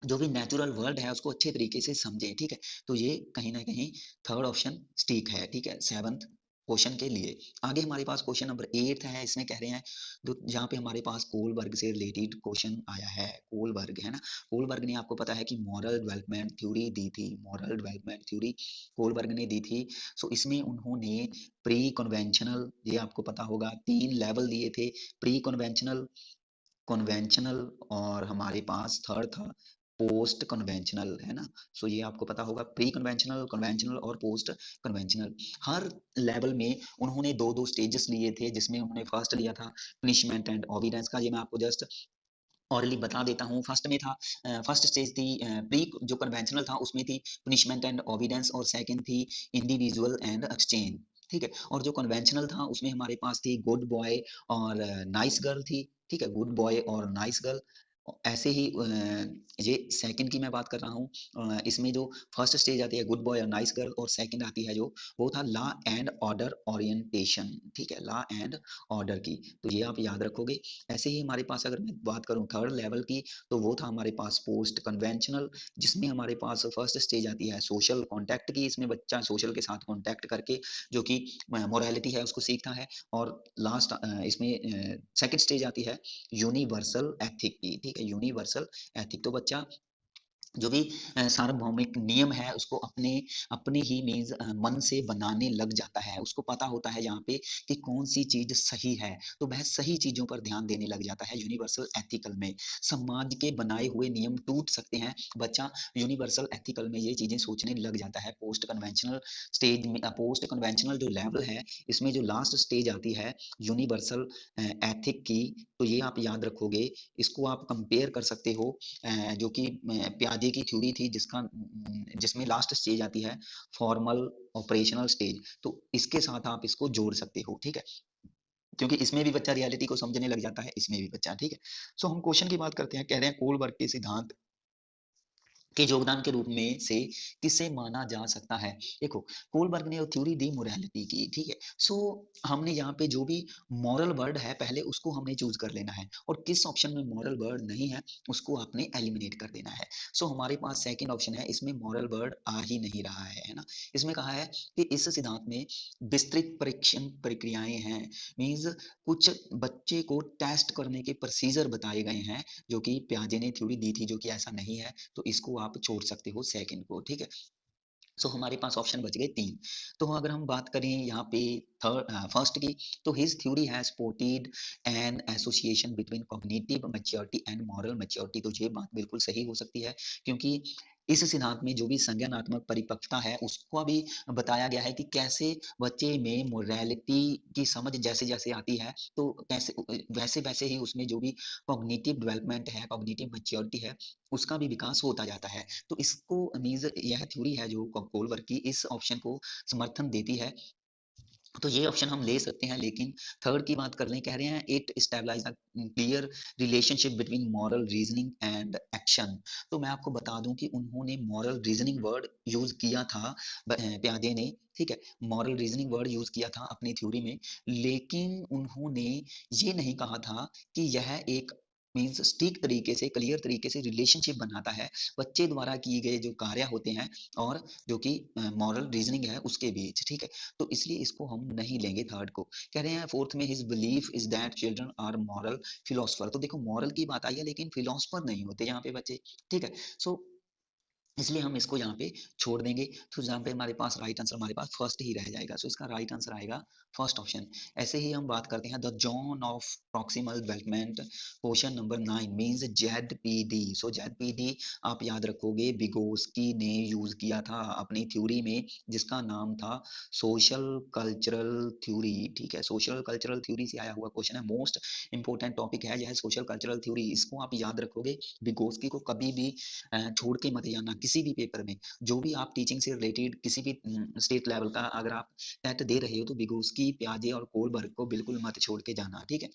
जो भी नेचुरल वर्ल्ड है उसको अच्छे तरीके से समझे, ठीक है। तो ये कहीं ना कहीं थर्ड ऑप्शन ठीक है, ठीक है, सेवंथ क्वेश्चन के लिए। आगे हमारे पास क्वेश्चन नंबर 8 है, इसमें कह रहे हैं जहाँ पे हमारे पास कोलबर्ग से रिलेटेड क्वेश्चन आया है। कोलबर्ग है ना, कोलबर्ग ने आपको पता है कि मॉरल डेवलपमेंट थ्योरी दी थी, मॉरल डेवलपमेंट थ्योरी कोलबर्ग ने दी थी। सो इसमें उन्होंने प्री कन्वेंशनल, ये आपको पता होगा, 3 लेवल दिए थे, प्री कन्वेंशनल, कन्वेंशनल और हमारे पास थर्ड था पोस्ट कन्वेंशनल, है ना? सो ये आपको पता होगा, प्री कन्वेंशनल, कन्वेंशनल और पोस्ट कन्वेंशनल। हर लेवल में उन्होंने 2-2 स्टेजेस लिए थे, जिसमें उन्होंने फर्स्ट लिया था पनिशमेंट एंड ओबीडियंस का। ये मैं आपको जस्ट ऑरली बता देता हूँ। फर्स्ट में था फर्स्ट स्टेज थी प्री जो कन्वेंशनल था, उसमें थी पनिशमेंट एंड ओबीडियंस, और सेकंड थी इंडिविजुअल एंड एक्सचेंज, ठीक है? और जो कन्वेंशनल था उसमें हमारे पास थी गुड बॉय और नाइस गर्ल थी, ठीक है? गुड बॉय और नाइस गर्ल। ऐसे ही ये सेकंड की मैं बात कर रहा हूँ। इसमें जो फर्स्ट स्टेज आती है गुड बॉय और नाइस गर्ल, और सेकंड आती है जो वो था लॉ एंड ऑर्डर ओरिएंटेशन, ठीक है? लॉ एंड ऑर्डर की, तो ये आप याद रखोगे। ऐसे ही हमारे पास अगर मैं बात करूँ थर्ड लेवल की, तो वो था हमारे पास पोस्ट कन्वेंशनल, जिसमें हमारे पास फर्स्ट स्टेज आती है सोशल कॉन्टैक्ट की। इसमें बच्चा सोशल के साथ कॉन्टैक्ट करके जो कि मोरालिटी है उसको सीखता है। और लास्ट इसमें सेकंड स्टेज आती है यूनिवर्सल एथिक की, ठीक है? यूनिवर्सल एथिक, तो बच्चा जो भी सार्वभौमिक नियम है उसको अपने अपने ही मीन्स मन से बनाने लग जाता है। उसको पता होता है यहाँ पे कि कौन सी चीज सही है, तो वह सही चीजों पर ध्यान देने लग जाता है यूनिवर्सल एथिकल में। समाज के बनाए हुए नियम टूट सकते हैं, बच्चा यूनिवर्सल एथिकल में ये चीजें सोचने लग जाता है। पोस्ट कन्वेंशनल स्टेज में पोस्ट कन्वेंशनल जो लेवल है, इसमें जो लास्ट स्टेज आती है यूनिवर्सल एथिक की, तो ये आप याद रखोगे। इसको आप कंपेयर कर सकते हो जो कि प्याजे की थ्योरी थी, जिसमें लास्ट स्टेज आती है फॉर्मल ऑपरेशनल स्टेज, तो इसके साथ आप इसको जोड़ सकते हो, ठीक है? क्योंकि इसमें भी बच्चा रियलिटी को समझने लग जाता है, इसमें भी बच्चा, ठीक है? सो हम क्वेश्चन की बात करते हैं। कह रहे हैं कोलबर्ग के सिद्धांत के योगदान के रूप में से किसे माना जा सकता है? देखो, कोलबर्ग ने थ्योरी दी मोरालिटी की, ठीक है? सो हमने यहाँ पे जो भी मॉरल वर्ड है पहले उसको हमने चूज कर लेना है, और किस ऑप्शन में मॉरल वर्ड नहीं है उसको आपने एलिमिनेट कर देना है। सो हमारे पास सेकंड ऑप्शन है, इसमें मॉरल वर्ड आ ही नहीं रहा है ना? इसमें कहा है कि इस सिद्धांत में विस्तृत परीक्षण प्रक्रियाएं हैं, मीन्स कुछ बच्चे को टेस्ट करने के प्रोसीजर बताए गए हैं, जो कि प्याजे ने थ्योरी दी थी, जो कि ऐसा नहीं है, तो इसको आप छोड़ सकते हो सेकंड को, ठीक है? सो हमारे पास ऑप्शन बच गए 3। तो अगर हम बात करें यहाँ पे फर्स्ट की, तो his theory has spotted an association between cognitive maturity and moral maturity, तो ये बात बिल्कुल सही हो सकती है, क्योंकि इस सिद्धांत में जो भी संज्ञानात्मक परिपक्वता है उसको भी बताया गया है कि कैसे बच्चे में मोरालिटी की समझ जैसे जैसे आती है, तो कैसे वैसे वैसे ही उसमें जो भी कॉग्निटिव डेवलपमेंट है, कॉग्निटिव मैच्योरिटी है, उसका भी विकास होता जाता है। तो इसको मीन्स यह थ्योरी है जो कोलबर्ग की, इस ऑप्शन को समर्थन देती है, तो ये ऑप्शन हम ले सकते हैं। लेकिन थर्ड की बात कर लें, कह रहे हैं it stabilize a clear relationship between moral reasoning and action. तो मैं आपको बता दूं कि उन्होंने मॉरल रीजनिंग वर्ड यूज किया था, प्यादे ने, ठीक है? मॉरल रीजनिंग वर्ड यूज किया था अपनी थ्योरी में, लेकिन उन्होंने ये नहीं कहा था कि यह एक मीन्स स्टिक तरीके से, क्लियर तरीके से रिलेशनशिप बनाता है बच्चे द्वारा किए गए जो कार्य होते हैं और जो कि मॉरल रीजनिंग है उसके बीच, ठीक है? तो इसलिए इसको हम नहीं लेंगे थर्ड को। कह रहे हैं फोर्थ में his belief is that children are moral philosopher, तो देखो मॉरल की बात आई है लेकिन फिलोसफर नहीं होते यहाँ पे बच्चे, ठीक है? सो इसलिए हम इसको यहाँ पे छोड़ देंगे। तो यहाँ पे हमारे पास राइट आंसर हमारे पास फर्स्ट ही रह जाएगा, सो इसका राइट आंसर आएगा फर्स्ट ऑप्शन। ऐसे ही हम बात करते हैं the zone of proximal development, question number 9 means ZPD. So ZPD आप याद रखोगे विगोस्की ने यूज किया था अपनी थ्योरी में, जिसका नाम था सोशल कल्चरल थ्योरी, ठीक है? सोशल कल्चरल थ्योरी से आया हुआ क्वेश्चन है, मोस्ट इंपॉर्टेंट टॉपिक है यह सोशल कल्चरल थ्योरी। इसको आप याद रखोगे, विगोस्की को कभी भी छोड़ के मत जाना किसी भी पेपर में। जो भी आप टीचिंग से रिलेटेड किसी भी स्टेट लेवल का अगर आप टेट दे रहे हो, तो विगोस्की, प्याजे और कोलबर्ग को बिल्कुल मत छोड़ के जाना, ठीक है?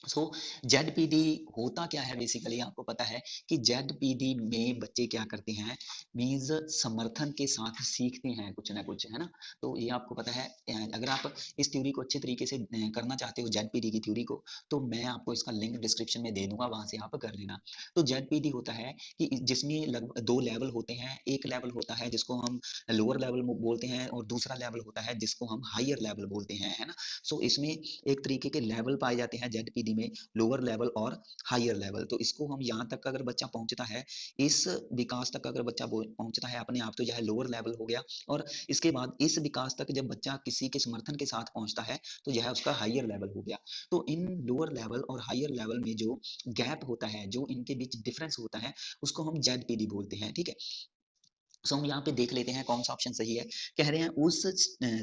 सो जेडपीडी होता क्या है बेसिकली, आपको पता है कि जेडपीडी में बच्चे क्या करते हैं, मींस समर्थन के साथ सीखते हैं कुछ ना कुछ, है ना? तो ये आपको पता है। अगर आप इस थ्योरी को अच्छे तरीके से करना चाहते हो जेडपीडी की थ्योरी को, तो मैं आपको इसका लिंक डिस्क्रिप्शन में दे दूंगा, वहां से आप कर लेना। तो जेडपीडी होता है कि जिसमें लगभग 2 लेवल होते हैं। एक लेवल होता है जिसको हम लोअर लेवल बोलते हैं, और दूसरा लेवल होता है जिसको हम हायर लेवल बोलते हैं, है ना? सो इसमें एक तरीके के लेवल पाए जाते हैं जेडपीडी ZPD में लोअर लेवल और हायर लेवल। तो इसको हम यहाँ तक अगर बच्चा पहुँचता है, इस विकास तक अगर बच्चा पहुँचता है अपने आप, तो यह लोअर लेवल हो गया। और इसके बाद इस विकास तक जब बच्चा किसी के समर्थन के साथ पहुँचता है, तो यह उसका हायर लेवल हो गया। तो इन लोअर लेवल और हायर लेवल में जो गैप होता है, जो इनके बीच डिफरेंस होता है, उसको हम ZPD बोलते हैं, ठीक है। सो हम यहाँ पे देख लेते हैं कौन सा ऑप्शन सही है। कह रहे हैं उस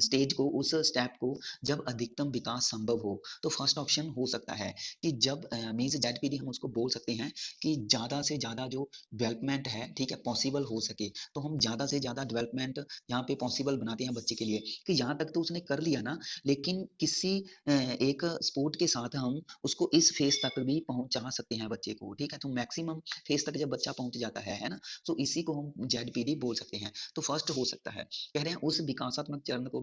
स्टेज को, उस स्टेप को जब अधिकतम विकास संभव हो। तो फर्स्ट ऑप्शन हो सकता है कि जब मीन्स ZPD हम उसको बोल सकते हैं कि ज़्यादा से ज़्यादा जो डेवलपमेंट है, ठीक है, पॉसिबल हो सके। तो हम ज़्यादा से ज़्यादा डेवलपमेंट यहाँ पे पॉसिबल बनाते हैं बच्चे के लिए कि यहाँ तक तो उसने कर लिया ना, लेकिन किसी एक स्पोर्ट के साथ हम उसको इस फेज तक भी पहुँचा सकते हैं बच्चे को, ठीक है। तो मैक्सिमम फेज तक जब बच्चा पहुँच जाता है ना, तो इसी को हम ZPD बोल सकते हैं। तो फर्स्ट हो सकता है। कह रहे हैं उस विकासात्मक चरण को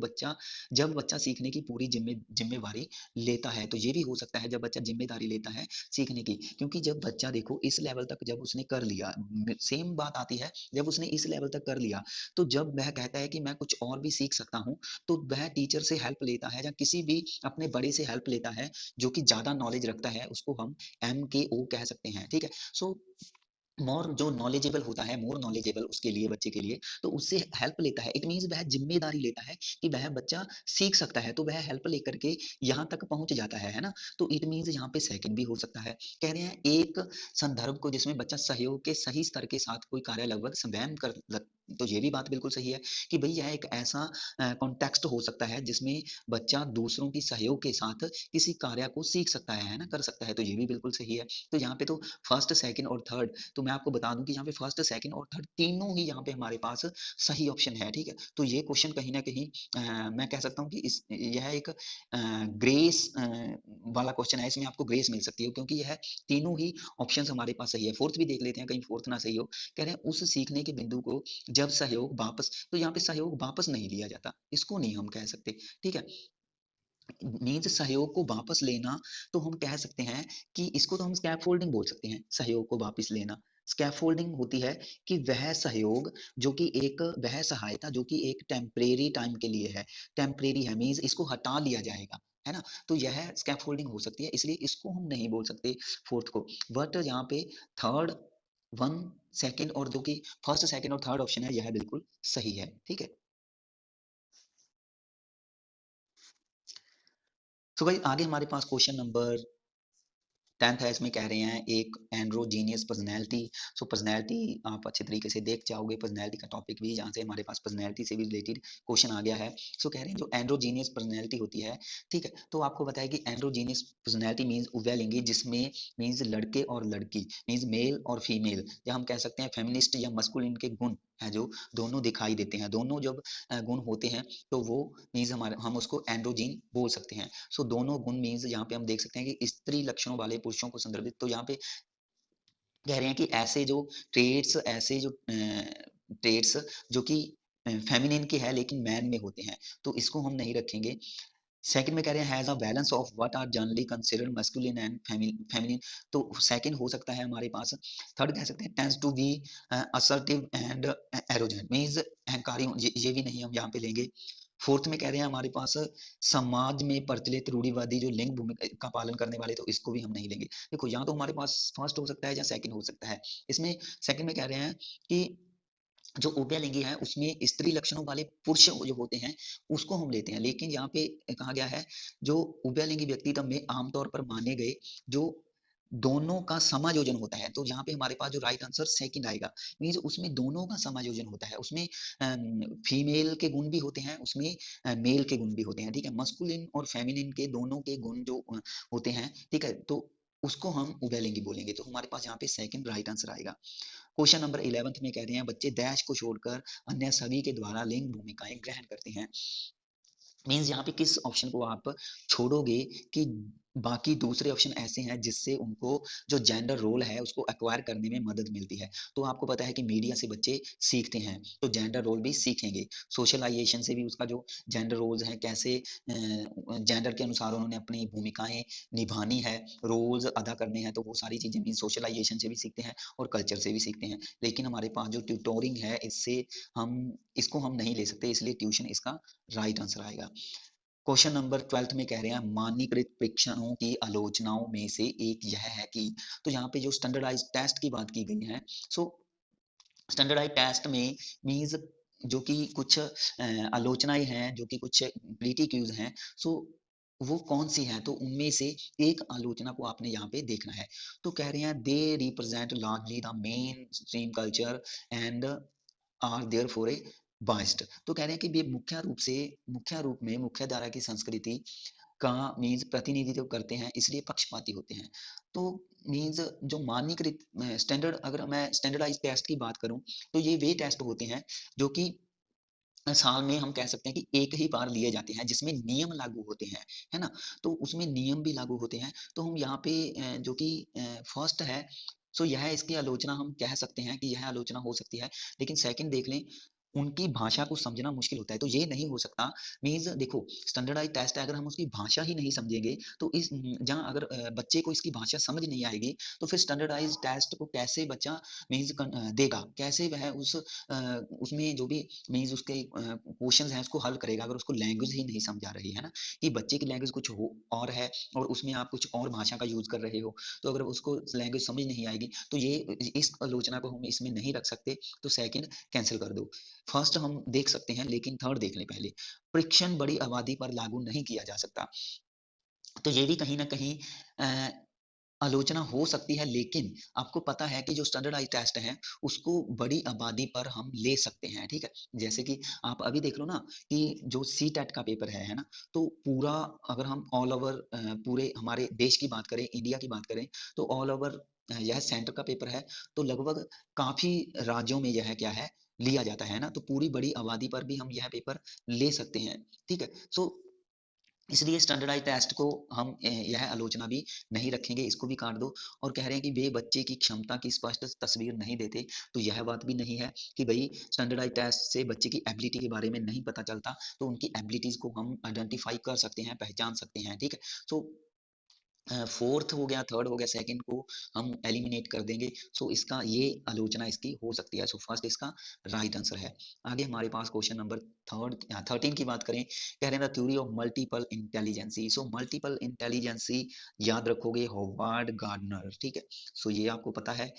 जब बच्चा सीखने की पूरी जिम्मेवारी लेता है, तो ये भी हो सकता है जब बच्चा जिम्मेदारी लेता है सीखने की। क्योंकि जब बच्चा देखो इस लेवल तक जब उसने कर लिया, सेम बात आती है, जब उसने इस लेवल तक कर लिया, तो जब वह कहता है कि मैं कुछ और भी सीख सकता हूँ, तो वह टीचर से हेल्प लेता है या किसी भी अपने बड़े से हेल्प लेता है जो कि ज्यादा नॉलेज रखता है, उसको हम MKO कह सकते हैं, ठीक है। सो मोर जो नॉलेजेबल होता है, मोर नॉलेजेबल उसके लिए, बच्चे के लिए, तो उससे हेल्प लेता है। इट मीन्स वह जिम्मेदारी लेता है कि वह बच्चा सीख सकता है, तो वह हेल्प लेकर के यहाँ तक पहुँच जाता है ना? तो इट मीन्स यहाँ पे सेकंड भी हो सकता है। कह रहे हैं एक संदर्भ को जिसमें बच्चा सहयोग के सही स्तर के साथ कोई कार्य लगभग स्वयं कर लग, तो ये भी बात बिल्कुल सही है कि भई यह एक ऐसा कॉन्टेक्स्ट हो सकता है जिसमें बच्चा दूसरों की सहयोग के साथ किसी कार्य को सीख सकता है ना? कर सकता है, तो ये भी बिल्कुल सही है। तो यहाँ पे तो फर्स्ट, सेकंड और थर्ड, तो मैं आपको बता दूं कि यहाँ पे फर्स्ट, सेकंड और थर्ड तीनों ही यहाँ पे हमारे पास सही ऑप्शन है, ठीक है। तो ये क्वेश्चन कहीं ना कहीं मैं कह सकता हूँ कि यह एक ग्रेस वाला क्वेश्चन है, इसमें आपको ग्रेस मिल सकती है क्योंकि यह तीनों ही ऑप्शन हमारे पास सही है। फोर्थ भी देख लेते हैं, कहीं फोर्थ ना सही हो। कह रहे हैं उस सीखने के बिंदु को जब सहयोग वापस, तो यहाँ पे सहयोग वापस नहीं लिया जाता, इसको नहीं हम कह सकते, ठीक है। मीन्स सहयोग को वापस लेना, तो हम कह सकते हैं कि इसको तो हम स्कैफोल्डिंग बोल सकते हैं, सहयोग को वापस लेना। स्कैफोल्डिंग होती है कि वह सहयोग जो कि एक, वह सहायता जो कि एक टेम्परेरी टाइम के लिए है, टेम्परेरी है, मीन्स इसको हटा लिया जाएगा, है ना। तो यह स्कैफोल्डिंग हो सकती है, इसलिए इसको हम नहीं बोल सकते फोर्थ को। बट यहाँ पे थर्ड वन, सेकंड और जो कि फर्स्ट, सेकंड और थर्ड ऑप्शन है, यह बिल्कुल सही है, ठीक है। तो भाई आगे हमारे पास क्वेश्चन नंबर 10th है, इसमें कह रहे हैं एक एंड्रोजीनियस पर्सनैलिटी। सो पर्सनैलिटी आप अच्छे तरीके से देख जाओगे, पर्सनैलिटी का टॉपिक भी जहाँ से हमारे पास पर्सनैलिटी से भी रिलेटेड क्वेश्चन आ गया है। सो कह रहे हैं जो एंड्रोजीनियस पर्सनैलिटी होती है, ठीक है, तो आपको बताया कि एंड्रोजीनियस पर्सनैलिटी मीन्स उभयलिंगी, जिसमें मीन्स लड़के और लड़की, मीन्स मेल और फीमेल, या हम कह सकते हैं फेमिनिस्ट या मस्कुलिन के गुण हैं जो दोनों दिखाई देते हैं। दोनों जब गुण होते हैं तो वो मीन्स हमारे, हम उसको एंड्रोजीन बोल सकते हैं। सो दोनों गुण मीन्स यहाँ पे हम देख सकते हैं कि स्त्री लक्षणों वाले पुरुषों को संदर्भित, तो यहाँ पे कह रहे हैं कि ऐसे जो ट्रेड्स, ऐसे जो ट्रेड्स जो कि फेमिनिन के हैं लेकिन मैन में होते हैं, तो इसको हम नहीं रखेंगे। सेकंड में कह रहे हैं has a balance of what are generally considered masculine and feminine, तो सेकंड हो सकता है हमारे पास। थर्ड कह सकते हैं tends to be assertive and arrogant, means अहंकारी, ये भी नहीं हम यहाँ पे लेंगे। फोर्थ में कह रहे हैं हमारे पास समाज में प्रचलित रूढ़िवादी जो लिंग भूमिका का पालन करने वाले, तो इसको भी हम नहीं लेंगे। देखो यहाँ तो हमारे पास फर्स्ट हो सकता है या सेकंड हो सकता है। इसमें सेकंड में कह रहे हैं कि जो उभयलिंगी है उसमें स्त्री लक्षणों वाले पुरुष जो होते हैं उसको हम लेते हैं, लेकिन यहाँ पे कहा गया है जो उभयलिंगी व्यक्तित्व में आमतौर पर माने गए जो दोनों का समायोजन होता है, तो यहाँ पे हमारे पास जो राइट आंसर सेकंड आएगा। मीन्स उसमें दोनों का समायोजन होता है, उसमें फीमेल के गुण भी होते हैं, उसमें मेल के गुण भी होते हैं, ठीक है। मस्कुलिन और फेमिनिन के दोनों के गुण जो होते हैं, ठीक है, तो उसको हम उभयलिंगी बोलेंगे। तो हमारे पास यहाँ पे सेकंड राइट आंसर आएगा। क्वेश्चन नंबर 11th में कह रहे हैं बच्चे डैश को छोड़कर अन्य सभी के द्वारा लिंग भूमिकाएं ग्रहण करते हैं। मीन्स यहाँ पे किस ऑप्शन को आप छोड़ोगे कि बाकी दूसरे ऑप्शन ऐसे हैं जिससे उनको जो जेंडर रोल है उसको एक्वायर करने में मदद मिलती है। तो आपको पता है कि मीडिया से बच्चे सीखते हैं, तो जेंडर रोल भी सीखेंगे। सोशलाइजेशन से भी उसका जो जेंडर रोल्स हैं, कैसे जेंडर के अनुसार उन्होंने अपनी भूमिकाएं निभानी है, रोल्स अदा करने हैं, तो वो सारी चीजें मीन सोशलाइजेशन से भी सीखते हैं और कल्चर से भी सीखते हैं। लेकिन हमारे पास जो ट्यूटोरिंग है, इससे हम इसको हम नहीं ले सकते, इसलिए ट्यूशन इसका राइट आंसर आएगा। क्वेश्चन नंबर 12th में कह रहे हैं मानकीकृत परीक्षणों की आलोचनाओं में से एक यह है कि, तो यहाँ पे जो स्टैंडर्डाइज्ड टेस्ट की बात की गई है, सो स्टैंडर्डाइज्ड टेस्ट में मींस जो कि कुछ आलोचनाएं हैं, जो कि कुछ क्रिटिक्यूज हैं, सो वो कौन सी है, तो उनमें से एक आलोचना को आपने यहाँ पे देखना है। तो कह रहे हैं they represent largely the main stream culture and are therefore a biased. तो कह रहे हैं कि ये मुख्य रूप में मुख्य धारा की संस्कृति का मीन्स प्रतिनिधित्व करते हैं, इसलिए पक्षपाती होते हैं। तो मीन्स जो मानकीकृत स्टैंडर्ड, अगर मैं स्टैंडर्डाइज टेस्ट की बात करूं, तो ये वे टेस्ट होते हैं जो कि साल में हम कह सकते हैं कि एक ही बार लिए जाते हैं, जिसमें नियम लागू होते हैं, है ना? तो उसमें नियम भी लागू होते हैं। तो हम यहाँ पे जो कि फर्स्ट है, सो यह इसकी आलोचना हम कह सकते हैं कि यह आलोचना हो सकती है। लेकिन सेकंड देख लें, उनकी भाषा को समझना मुश्किल होता है, तो ये नहीं हो सकता। मीन्स देखो, स्टैंडर्डाइज टेस्ट है, अगर हम उसकी भाषा ही नहीं समझेंगे, तो इस जहाँ अगर बच्चे को इसकी भाषा समझ नहीं आएगी, तो फिर स्टैंडर्डाइज टेस्ट को कैसे बच्चा मीन्स देगा, कैसे वह उसमें जो भी मीन्स उसके क्वेश्चंस हैं उसको हल करेगा, अगर उसको लैंग्वेज ही नहीं समझ आ रही है ना, कि बच्चे की लैंग्वेज कुछ हो और है और उसमें आप कुछ और भाषा का यूज कर रहे हो, तो अगर उसको लैंग्वेज समझ नहीं आएगी, तो ये इस आलोचना को हम इसमें नहीं रख सकते। तो सेकंड कैंसिल कर दो। फर्स्ट हम देख सकते हैं, लेकिन थर्ड देख लें पहले। परीक्षण बड़ी आबादी पर लागू नहीं किया जा सकता, तो ये भी कहीं ना कहीं अ, आलोचना हो सकती है, लेकिन आपको पता है कि जो स्टैंडर्डाइज टेस्ट है उसको बड़ी आबादी पर हम ले सकते हैं, ठीक है? जैसे कि आप अभी देख लो ना, कि जो सी टेट का पेपर है ना, तो पूरा अगर हम ऑल ओवर पूरे हमारे देश की बात करें, इंडिया की बात करें, तो ऑल ओवर यह सेंटर का पेपर है, तो लगभग काफी राज्यों में यह क्या है, लिया जाता है ना, तो पूरी बड़ी आबादी पर भी हम यह पेपर ले सकते हैं, ठीक है? सो इसलिए स्टैंडर्डाइज टेस्ट को हम यह आलोचना भी नहीं रखेंगे, इसको भी काट दो। और कह रहे हैं कि वे बच्चे की क्षमता की स्पष्ट तस्वीर नहीं देते, तो यह बात भी नहीं है कि भाई स्टैंडर्डाइज टेस्ट से बच्चे की एबिलिटी के बारे में नहीं पता चलता, तो उनकी एबिलिटीज को हम आइडेंटिफाई कर सकते हैं, पहचान सकते हैं, ठीक है? सो फोर्थ हो गया, थर्ड हो गया, सेकंड को हम एलिमिनेट कर देंगे। सो इसका ये आलोचना इसकी हो सकती है। सो फर्स्ट इसका राइट आंसर है। आगे हमारे पास क्वेश्चन नंबर 13 की बात करें, कह रहे हैं theory of multiple intelligence. So multiple intelligence याद रखोगे होवार्ड गार्डनर, ठीक है? सो ये आपको पता है,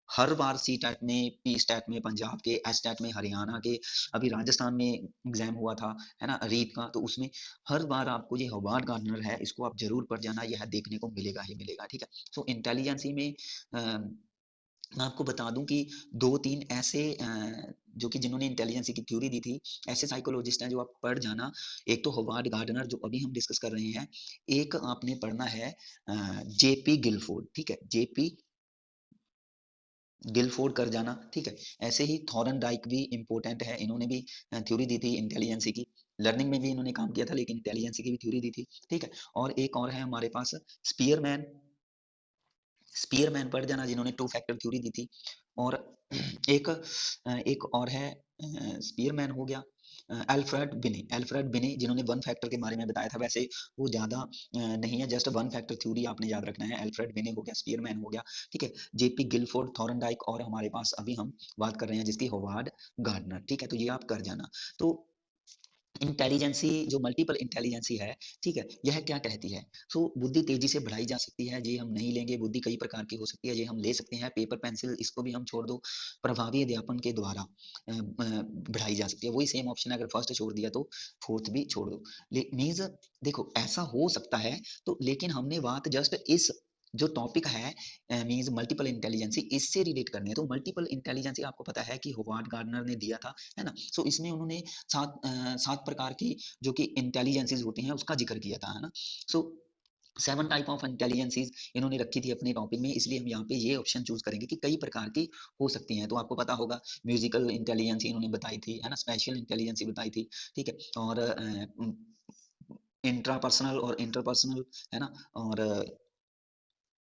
हर बार सी टेट में, पी स्टेट में पंजाब के, एस टेट में हरियाणा के, अभी राजस्थान में एग्जाम हुआ था, है ना, रीट का, तो उसमें हर बार आपको ये हवार्ड गार्डनर है, इसको आप जरूर पढ़ जाना, यह देखने को मिलेगा ही मिलेगा, ठीक है? सो इंटेलिजेंसी में मैं आपको बता दूं कि दो तीन ऐसे जो कि जिन्होंने इंटेलिजेंसी की थ्योरी दी थी, ऐसे साइकोलॉजिस्ट हैं जो आप पढ़ जाना। एक तो हवार्ड गार्डनर जो अभी हम डिस्कस कर रहे हैं, एक आपने पढ़ना है जेपी गिलफोर्ड, ठीक है? जेपी गिलफोर्ड कर जाना, ठीक है? ऐसे ही थॉरन डाइक भी इंपॉर्टेंट है, इन्होंने भी थ्योरी दी थी इंटेलिजेंसी की, लर्निंग में भी इन्होंने काम किया था, लेकिन इंटेलिजेंसी की भी थ्योरी दी थी, ठीक है? और एक और है हमारे पास स्पीयरमैन, स्पीयरमैन पढ़ जाना, जिन्होंने टू फैक्टर थ्योरी दी थी। और एक और है स्पीयरमैन हो गया, अल्फ्रेड बिने जिन्होंने वन फैक्टर के बारे में बताया था। वैसे वो ज्यादा नहीं है, जस्ट वन फैक्टर थ्योरी आपने याद रखना है। अल्फ्रेड बिने हो गया, स्पीयरमैन हो गया, ठीक है? जेपी गिलफोर्ड, थॉरनडाइक, और हमारे पास अभी हम बात कर रहे हैं जिसकी होवार्ड गार्डनर, ठीक है? तो ये आप कर जाना। तो इंटेलिजेंसी जो मल्टीपल इंटेलिजेंसी है, ठीक है, यह क्या कहती है? सो बुद्धि तेजी से बढ़ाई जा सकती है, ये हम नहीं लेंगे। बुद्धि कई प्रकार की हो सकती है, ये हम ले सकते हैं। पेपर पेंसिल इसको भी हम छोड़ दो। प्रभावी अध्यापन के द्वारा बढ़ाई जा सकती है, वही सेम ऑप्शन है, अगर फर्स्ट छोड़ दिया तो फोर्थ भी छोड़ दो। मीन्स देखो ऐसा हो सकता है, तो लेकिन हमने बात जस्ट इस जो टॉपिक है मीन्स मल्टीपल इंटेलिजेंसी, इससे रिलेट करनी है। तो मल्टीपल इंटेलिजेंसी आपको पता है कि होवार्ड गार्डनर ने दिया था, है ना? सो इसमें उन्होंने सात प्रकार की जो कि इंटेलिजेंसीज होती हैं उसका जिक्र किया था, है ना? सो 7 टाइप ऑफ इंटेलिजेंसीज इन्होंने रखी थी अपने टॉपिक में, इसलिए हम यहाँ पे ये ऑप्शन चूज करेंगे कि कई प्रकार की हो सकती हैं। तो आपको पता होगा म्यूजिकल इंटेलिजेंसी इन्होंने बताई थी, है ना, स्पेशल इंटेलिजेंसी बताई थी, ठीक है? और इंट्रापर्सनल और इंटरपर्सनल, है ना? और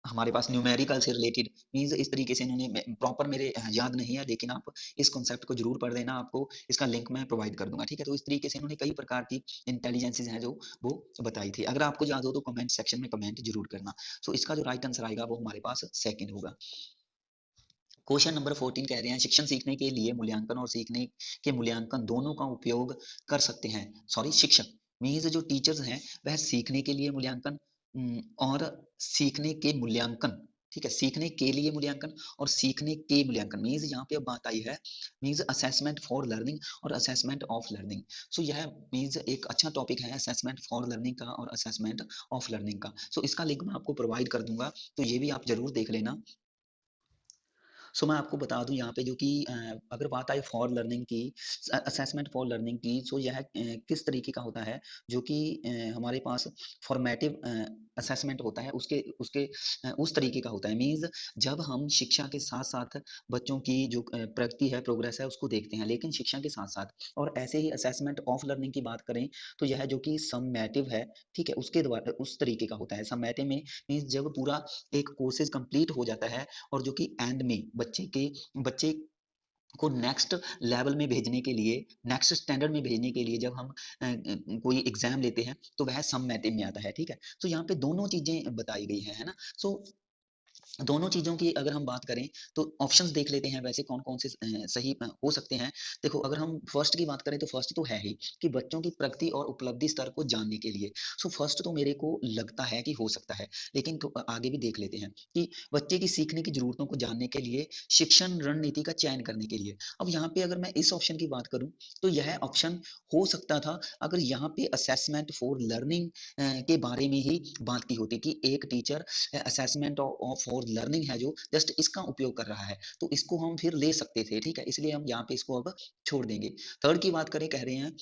हमारे पास न्यूमेरिकल से रिलेटेड, मीन्स इस तरीके से इन्होंने प्रॉपर मेरे याद नहीं है, लेकिन आप इस कॉन्सेप्ट को जरूर पढ़ देना, आपको इसका लिंक मैं प्रोवाइड कर दूंगा, ठीक है? तो इस तरीके से इन्होंने कई प्रकार की इंटेलिजेंसीज हैं जो वो बताई थी। अगर आपको याद हो तो कमेंट सेक्शन में कमेंट जरूर करना। सो इसका जो राइट आंसर आएगा वो हमारे पास सेकंड होगा। क्वेश्चन नंबर 14 कह रहे हैं शिक्षण सीखने के लिए मूल्यांकन और सीखने के मूल्यांकन दोनों का उपयोग कर सकते हैं, सॉरी शिक्षक मीन्स जो टीचर्स हैं वह सीखने के लिए मूल्यांकन और सीखने के मूल्यांकन, ठीक है, सीखने के लिए मूल्यांकन और सीखने के मूल्यांकन, मीन्स यहाँ पे अब बात आई है मीन्स असेसमेंट फॉर लर्निंग और असेसमेंट ऑफ लर्निंग। सो यह मीन्स एक अच्छा टॉपिक है असेसमेंट फॉर लर्निंग का और असेसमेंट ऑफ लर्निंग का। सो इसका लिंक मैं आपको प्रोवाइड कर दूंगा, तो ये भी आप जरूर देख लेना। सो मैं आपको बता दूं यहाँ पे जो कि अगर बात आए फॉर लर्निंग की, असेसमेंट फॉर लर्निंग की, सो यह किस तरीके का होता है, जो कि हमारे पास फॉर्मेटिव असेसमेंट होता है, उसके उसके उस तरीके का होता है। मीन्स जब हम शिक्षा के साथ साथ बच्चों की जो प्रगति है, प्रोग्रेस है, उसको देखते हैं, लेकिन शिक्षा के साथ साथ और ऐसे ही असेसमेंट ऑफ लर्निंग की बात करें तो यह जो कि सम्मेटिव है, ठीक है, उसके द्वारा उस तरीके का होता है। सम्मेटिव में मीन्स जब पूरा एक कोर्सेज कंप्लीट हो जाता है और जो कि एंड में बच्चे को नेक्स्ट लेवल में भेजने के लिए, नेक्स्ट स्टैंडर्ड में भेजने के लिए जब हम कोई एग्जाम लेते हैं तो वह सम्मेटिव में आता है, ठीक है। तो यहाँ पे दोनों चीजें बताई गई है ना। सो दोनों चीजों की अगर हम बात करें तो ऑप्शंस देख लेते हैं वैसे कौन कौन से सही हो सकते हैं। देखो अगर हम फर्स्ट की बात करें तो फर्स्ट तो है ही कि बच्चों की प्रगति और उपलब्धि स्तर को जानने के लिए। सो फर्स्ट तो मेरे को लगता है कि हो सकता है, लेकिन तो आगे भी देख लेते हैं कि बच्चे की सीखने की जरूरतों को जानने के लिए शिक्षण रणनीति का चयन करने के लिए। अब यहाँ पे अगर मैं इस ऑप्शन की बात करूं तो यह ऑप्शन हो सकता था अगर यहाँ पे असेसमेंट फॉर लर्निंग के बारे में ही बात की होती कि एक टीचर असेसमेंट फॉर लर्निंग है जो जस्ट इसका उपयोग कर रहा है, तो इसको हम फिर ले सकते थे, ठीक है, इसलिए हम यहाँ पे इसको अब छोड़ देंगे। थर्ड की बात करें, कह रहे हैं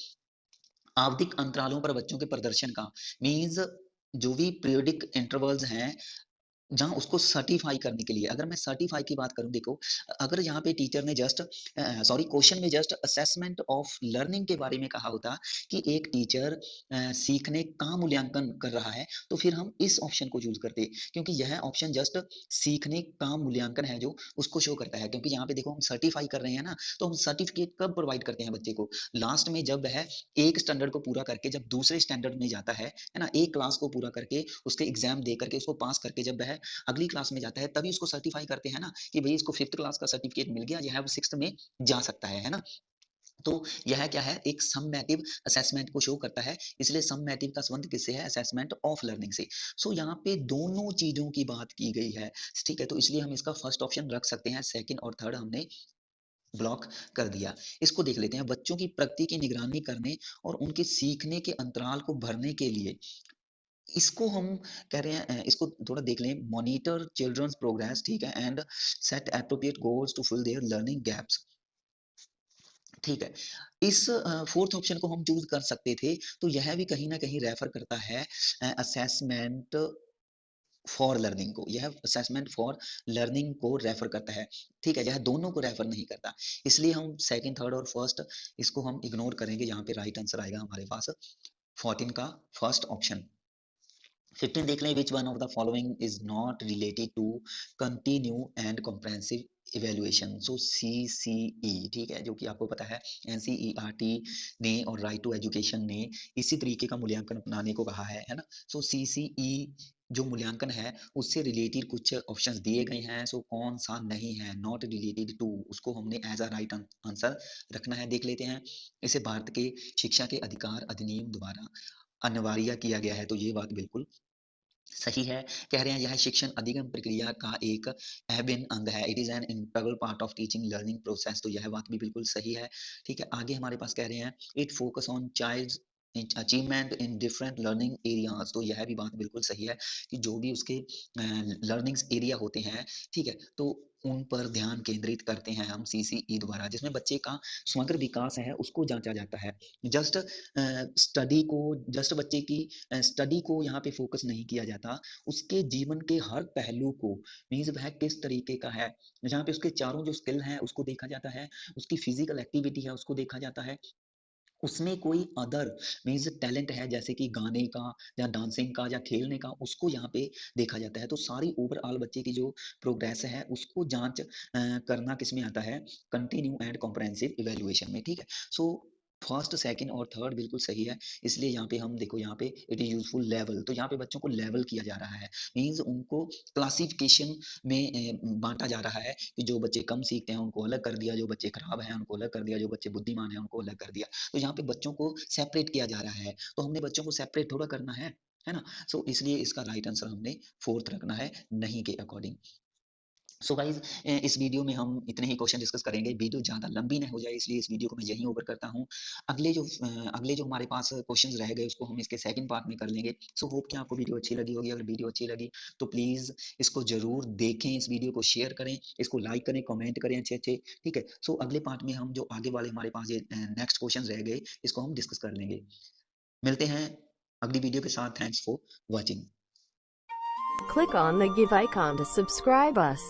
आवधिक अंतरालों पर बच्चों के प्रदर्शन का, मीन्स जो भी पीरियडिक इंटरवल्स हैं जहाँ उसको सर्टिफाई करने के लिए। अगर मैं सर्टिफाई की बात करूं, देखो अगर यहाँ पे टीचर ने जस्ट सॉरी क्वेश्चन में जस्ट असेसमेंट ऑफ लर्निंग के बारे में कहा होता कि एक टीचर सीखने का मूल्यांकन कर रहा है, तो फिर हम इस ऑप्शन को चूज करते, क्योंकि यह ऑप्शन जस्ट सीखने का मूल्यांकन है जो उसको शो करता है। क्योंकि यहाँ पे देखो हम सर्टिफाई कर रहे हैं ना, तो हम सर्टिफिकेट कब प्रोवाइड करते हैं बच्चे को, लास्ट में जब वह एक स्टैंडर्ड को पूरा करके जब दूसरे स्टैंडर्ड में जाता है ना, एक क्लास को पूरा करके उसके एग्जाम दे करके उसको पास करके जब वह अगली क्लास में जाता है तभी उसको सर्टिफाई करते हैं ना कि भाई इसको फिफ्थ क्लास का सर्टिफिकेट मिल गया, यह अब सिक्स्थ में जा सकता है ना। तो यह क्या है, एक सम्मेटिव असेसमेंट को शो करता है, इसलिए सम्मेटिव का संबंध किससे है, असेसमेंट ऑफ लर्निंग से। सो यहाँ पे दोनों चीजों की बात की गई है, ठीक है, तो इसलिए हम इसका फर्स्ट ऑप्शन रख सकते हैं, सेकंड और थर्ड हमने ब्लॉक कर दिया। इसको देख लेते हैं, बच्चों की प्रगति की निगरानी करने और उनके सीखने के अंतराल को भरने के लिए, इसको हम कह रहे हैं इसको थोड़ा देख लें, मॉनिटर चिल्ड्रंस प्रोग्रेस, ठीक है, and set appropriate goals to fill their learning gaps, ठीक है। इस फोर्थ ऑप्शन को हम चूज कर सकते थे, तो यह भी कहीं ना कहीं रेफर करता है असेसमेंट फॉर लर्निंग को, यह असेसमेंट फॉर लर्निंग को रेफर करता है, ठीक है, यह दोनों को रेफर नहीं करता। इसलिए हम सेकंड थर्ड और फर्स्ट इसको हम इग्नोर करेंगे, यहाँ पे राइट आंसर आएगा हमारे पास 14 का फर्स्ट ऑप्शन। 15 देख लें, which one of the following is not related to continue and comprehensive evaluation. सो CCE, ठीक है, जो कि आपको पता है NCERT ने और राइट टू एजुकेशन ने इसी तरीके का मूल्यांकन अपनाने को कहा है ना। सो CCE जो मूल्यांकन है उससे रिलेटेड कुछ ऑप्शंस दिए गए हैं, सो कौन सा नहीं है, नॉट रिलेटेड टू, उसको हमने एज अ राइट आंसर रखना है। देख लेते हैं, इसे भारत के शिक्षा के अधिकार अधिनियम द्वारा अनिवार्य किया गया है, तो ये बात बिल्कुल सही है। कह रहे हैं यह शिक्षण अधिगम प्रक्रिया का एक अभिन्न अंग है, it is an integral part of teaching learning process, तो यह बात भी बिल्कुल सही है, ठीक है। आगे हमारे पास कह रहे हैं it focus on child achievement in different learning areas, तो यह भी बात बिल्कुल सही है कि जो भी उसके लर्निंग एरिया होते हैं, ठीक है, तो उन पर ध्यान केंद्रित करते हैं हम CCE द्वारा, जिसमें बच्चे का समग्र विकास है उसको जांचा जाता है। जस्ट स्टडी को, जस्ट बच्चे की स्टडी को यहाँ पे फोकस नहीं किया जाता, उसके जीवन के हर पहलू को, मीन्स वह किस तरीके का है, जहाँ पे उसके चारों जो स्किल है उसको देखा जाता है, उसकी फिजिकल एक्टिविटी है उसको देखा जाता है, उसमें कोई अदर मीन्स टैलेंट है जैसे कि गाने का या डांसिंग का या खेलने का, उसको यहाँ पे देखा जाता है। तो सारी ओवरऑल बच्चे की जो प्रोग्रेस है उसको जांच करना किस में आता है, कंटिन्यू एंड कॉम्प्रहेंसिव इवेल्युएशन में, ठीक है। सो फर्स्ट, सेकंड और थर्ड बिल्कुल सही है। इसलिए यहाँ पे हम देखो, यहाँ पे इट इज़ यूज़फुल लेवल, तो यहाँ पे बच्चों को लेवल किया जा रहा है। मीन्स उनको क्लासिफिकेशन में बाँटा जा रहा है कि जो बच्चे कम सीखते हैं उनको अलग कर दिया, जो बच्चे खराब हैं उनको अलग कर दिया, जो बच्चे बुद्धिमान हैं उनको अलग कर दिया। तो यहाँ पे बच्चों को सेपरेट किया जा रहा है। तो हमने बच्चों को सेपरेट थोड़ा करना है ना? सो इसलिए इसका राइट आंसर हमने 4th रखना है, नहीं के अकॉर्डिंग। सो गाइस, इस वीडियो में हम इतने ही क्वेश्चन डिस्कस करेंगे। वीडियो ज़्यादा लंबी ना हो जाए, इसलिए इस वीडियो को मैं यहीं ओवर करता हूँ। अगले जो हमारे पास क्वेश्चंस रह गए उसको हम इसके सेकंड पार्ट में कर लेंगे। सो होप कि आपको वीडियो अच्छी लगी होगी। अगर वीडियो अच्छी लगी तो प्लीज़ इसको ज़रूर देखें, इस वीडियो को शेयर करें, इसको लाइक करें, कमेंट करें अच्छे-अच्छे, ठीक है? सो अगले पार्ट में हम जो आगे वाले हमारे पास ये नेक्स्ट क्वेश्चंस रह गए, इसको हम डिस्कस कर लेंगे। मिलते हैं अगली वीडियो के साथ। Thanks for watching. Click on the give icon to subscribe us.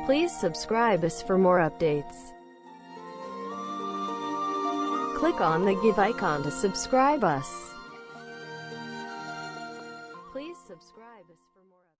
Please subscribe us for more updates. Click on the give icon to subscribe us. Please subscribe us for more updates.